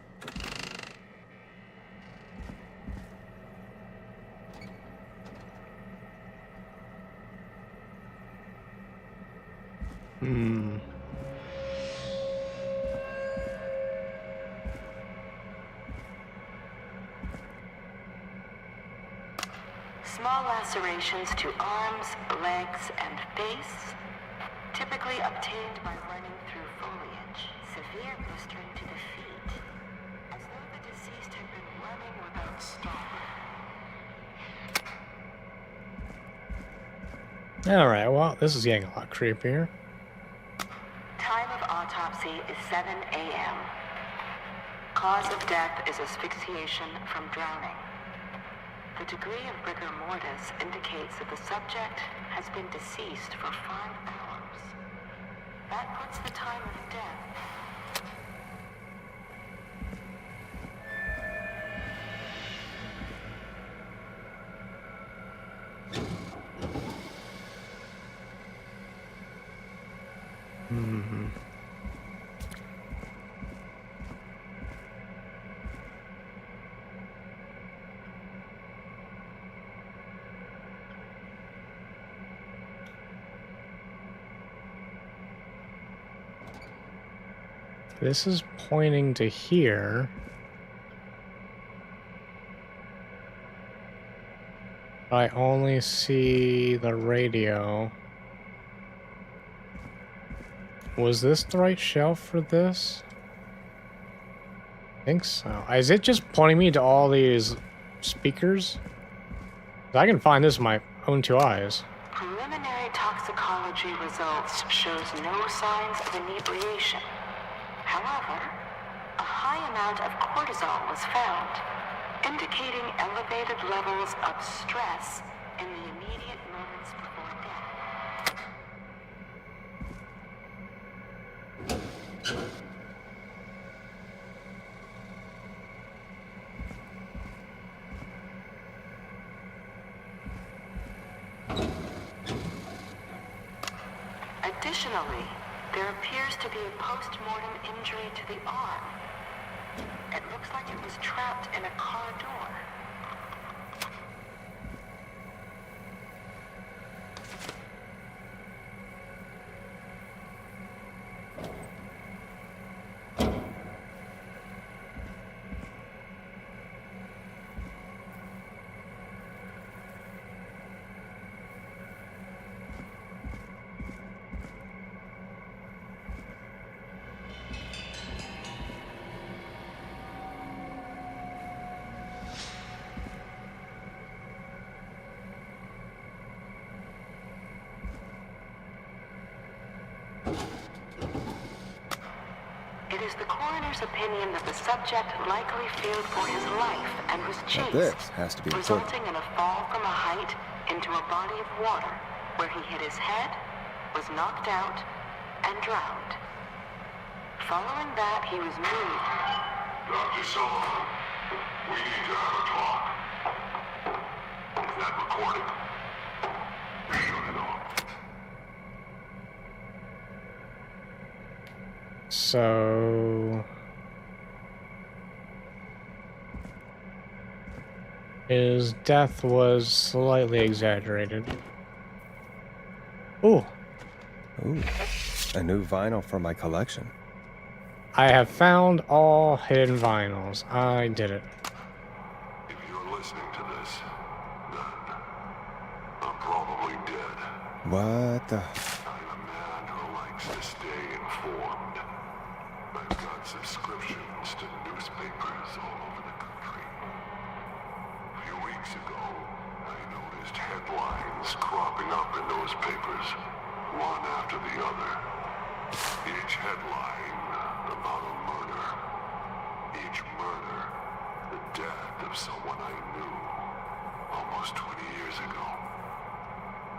Small lacerations to arms, legs, and face, typically obtained by running through foliage. Severe blistering to the feet, as though the deceased had been running without stopping. Alright, well, this is getting a lot creepier. Time of autopsy is 7 a.m. Cause of death is asphyxiation from drowning. The degree of rigor mortis indicates that the subject has been deceased for 5 hours. That puts the time of death. This is pointing to here. I only see the radio. Was this the right shelf for this? I think so. Is it just pointing me to all these speakers? I can find this with my own 2 eyes. Preliminary toxicology results shows no signs of inebriation. However, a high amount of cortisol was found, indicating elevated levels of stress in the immediate moments before death. Additionally, there appears to be a post-mortem injury to the arm. It looks like it was trapped in a car door. It is the coroner's opinion that the subject likely feared for his life and was Now chased, this has to be important. resulting in a fall from a height into a body of water where he hit his head, was knocked out, and drowned. Following that, he was moved. Dr. Sullivan, we need to have a talk. Is that recorded? Shut it off. So his death was slightly exaggerated. Ooh, Ooh, a new vinyl for my collection. I have found all hidden vinyls. I did it. If you're listening to this, then I'm probably dead. What the? I'm a man who likes to stay informed. I've got subscriptions to newspapers all over the country. A few weeks ago, I noticed headlines cropping up in those papers, one after the other. Each headline about a murder. Each murder, the death of someone I knew almost 20 years ago.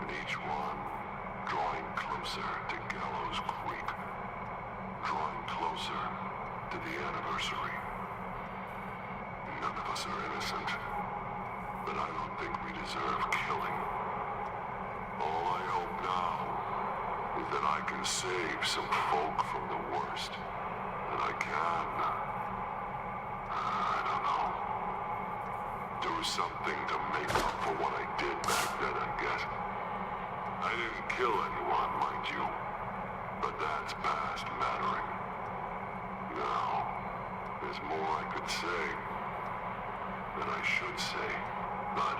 And each one drawing closer to Gallows Creek, drawing closer to the anniversary. None of us are innocent, but I don't think we deserve killing. All I hope now is that I can save some folk from the worst, and I can. I don't know. Do something to make up for what I did back then, I guess. I didn't kill anyone, mind you, but that's past mattering. Now, there's more I could say than I should say, but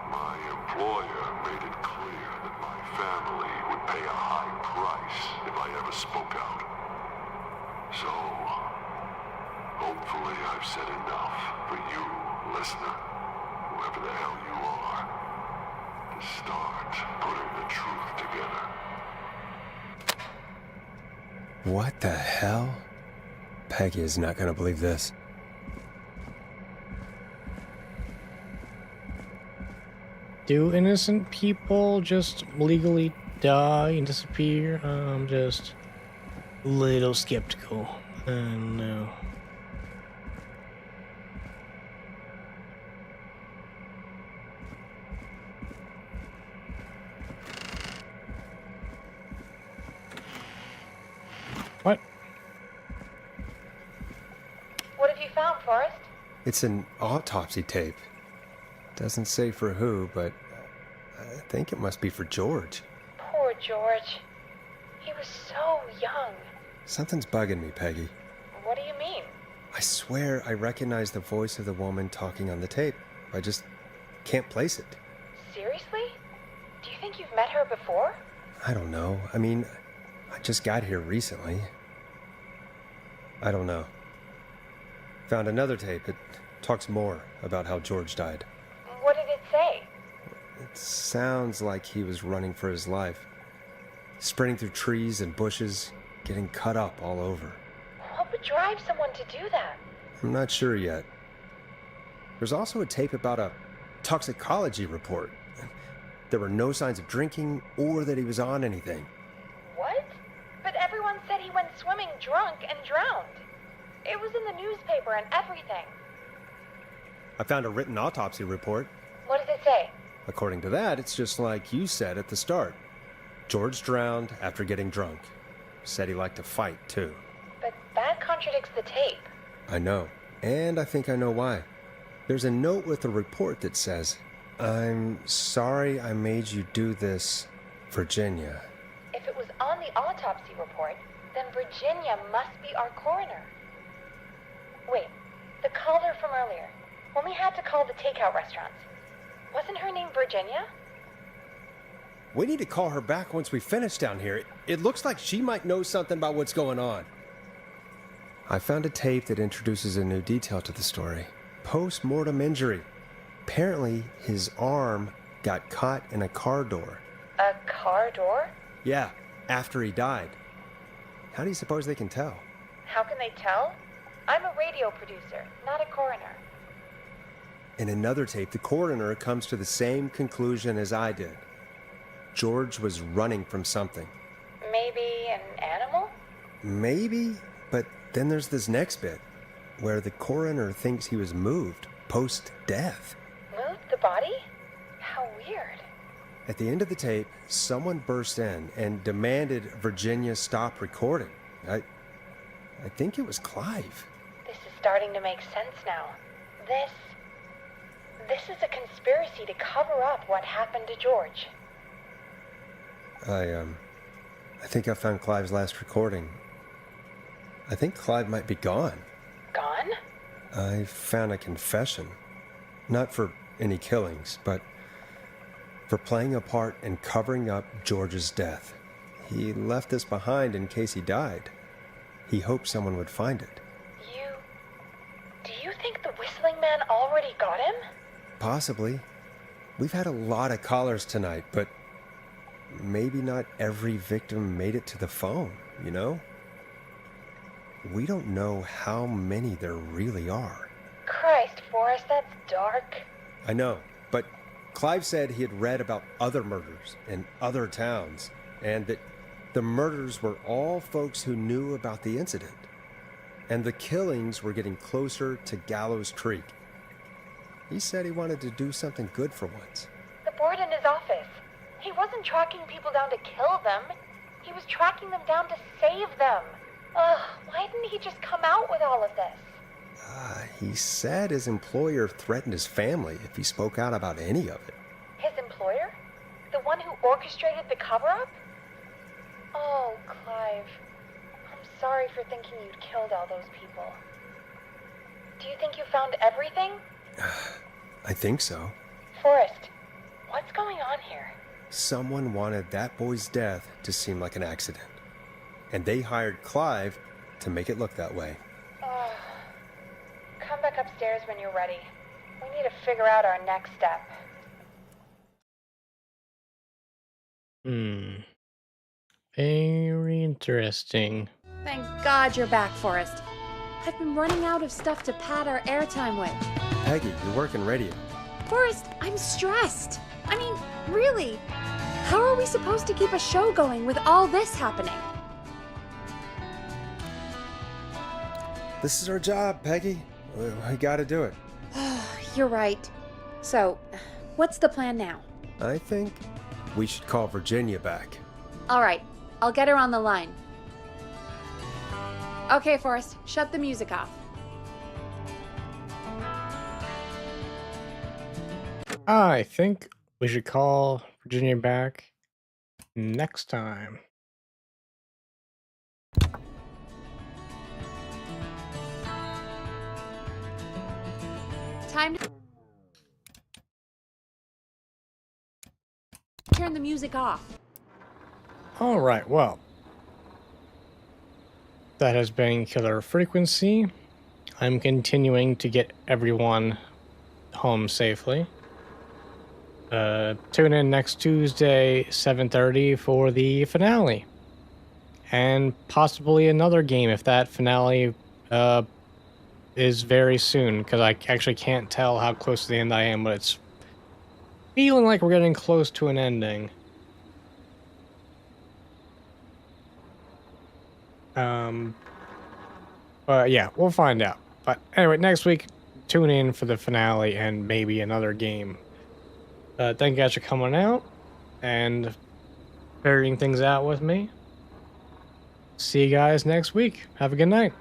my employer made it clear that my family would pay a high price if I ever spoke out. So, hopefully I've said enough for you, listener, whoever the hell you are, to start putting the truth together. What the hell? Peggy is not gonna believe this. Do innocent people just legally die and disappear? I'm just a little skeptical. I don't know. What? What have you found, Forrest? It's an autopsy tape. Doesn't say for who, but I think it must be for George. Poor George. He was so young. Something's bugging me, Peggy. What do you mean? I swear I recognize the voice of the woman talking on the tape. I just can't place it. Seriously? Do you think you've met her before? I don't know. I mean, I just got here recently. I don't know. Found another tape. It talks more about how George died. What did it say? It sounds like he was running for his life. Sprinting through trees and bushes, getting cut up all over. What would drive someone to do that? I'm not sure yet. There's also a tape about a toxicology report. There were no signs of drinking or that he was on anything. What? But everyone said he went swimming drunk and drowned. It was in the newspaper and everything. I found a written autopsy report. What does it say? According to that, it's just like you said at the start. George drowned after getting drunk. Said he liked to fight, too. But that contradicts the tape. I know. And I think I know why. There's a note with the report that says, "I'm sorry I made you do this, Virginia." If it was on the autopsy report, then Virginia must be our coroner. Wait, the caller from earlier, when we had to call the takeout restaurants, wasn't her name Virginia? We need to call her back once we finish down here. It looks like she might know something about what's going on. I found a tape that introduces a new detail to the story. Post-mortem injury. Apparently, his arm got caught in a car door. A car door? Yeah, after he died. How do you suppose they can tell? How can they tell? I'm a radio producer, not a coroner. In another tape, the coroner comes to the same conclusion as I did. George was running from something. Maybe an animal? Maybe, but then there's this next bit, where the coroner thinks he was moved post-death. Moved the body? How weird. At the end of the tape, someone burst in and demanded Virginia stop recording. I think it was Clive. This is starting to make sense now. This is a conspiracy to cover up what happened to George. I think I found Clive's last recording. I think Clive might be gone. Gone? I found a confession. Not for any killings, but for playing a part in covering up George's death. He left this behind in case he died. He hoped someone would find it. Do you think the Whistling Man already got him? Possibly. We've had a lot of callers tonight, but maybe not every victim made it to the phone, you know? We don't know how many there really are. Christ, Forrest, that's dark. I know, but Clive said he had read about other murders in other towns, and that the murders were all folks who knew about the incident. And the killings were getting closer to Gallows Creek. He said he wanted to do something good for once. The board in his office. He wasn't tracking people down to kill them. He was tracking them down to save them. Ugh, why didn't he just come out with all of this? He said his employer threatened his family if he spoke out about any of it. His employer? The one who orchestrated the cover-up? Oh, Clive. I'm sorry for thinking you'd killed all those people. Do you think you found everything? I think so. Forrest, what's going on here? Someone wanted that boy's death to seem like an accident. And they hired Clive to make it look that way. Come back upstairs when you're ready. We need to figure out our next step. Very interesting. Thank God you're back, Forrest. I've been running out of stuff to pad our airtime with. Peggy, you're working radio. Forrest, I'm stressed. I mean, really. How are we supposed to keep a show going with all this happening? This is our job, Peggy. We gotta do it. You're right. So, what's the plan now? I think we should call Virginia back. All right, I'll get her on the line. Okay, Forrest, shut the music off. I think we should call Virginia back next time. Time to turn the music off. All right, well, that has been Killer Frequency. I'm continuing to get everyone home safely. Tune in next Tuesday, 7:30 for the finale. And possibly another game if that finale is very soon, because I actually can't tell how close to the end I am, but it's feeling like we're getting close to an ending. But yeah, we'll find out. But anyway, next week, tune in for the finale and maybe another game. Thank you guys for coming out and figuring things out with me. See you guys next week. Have a good night.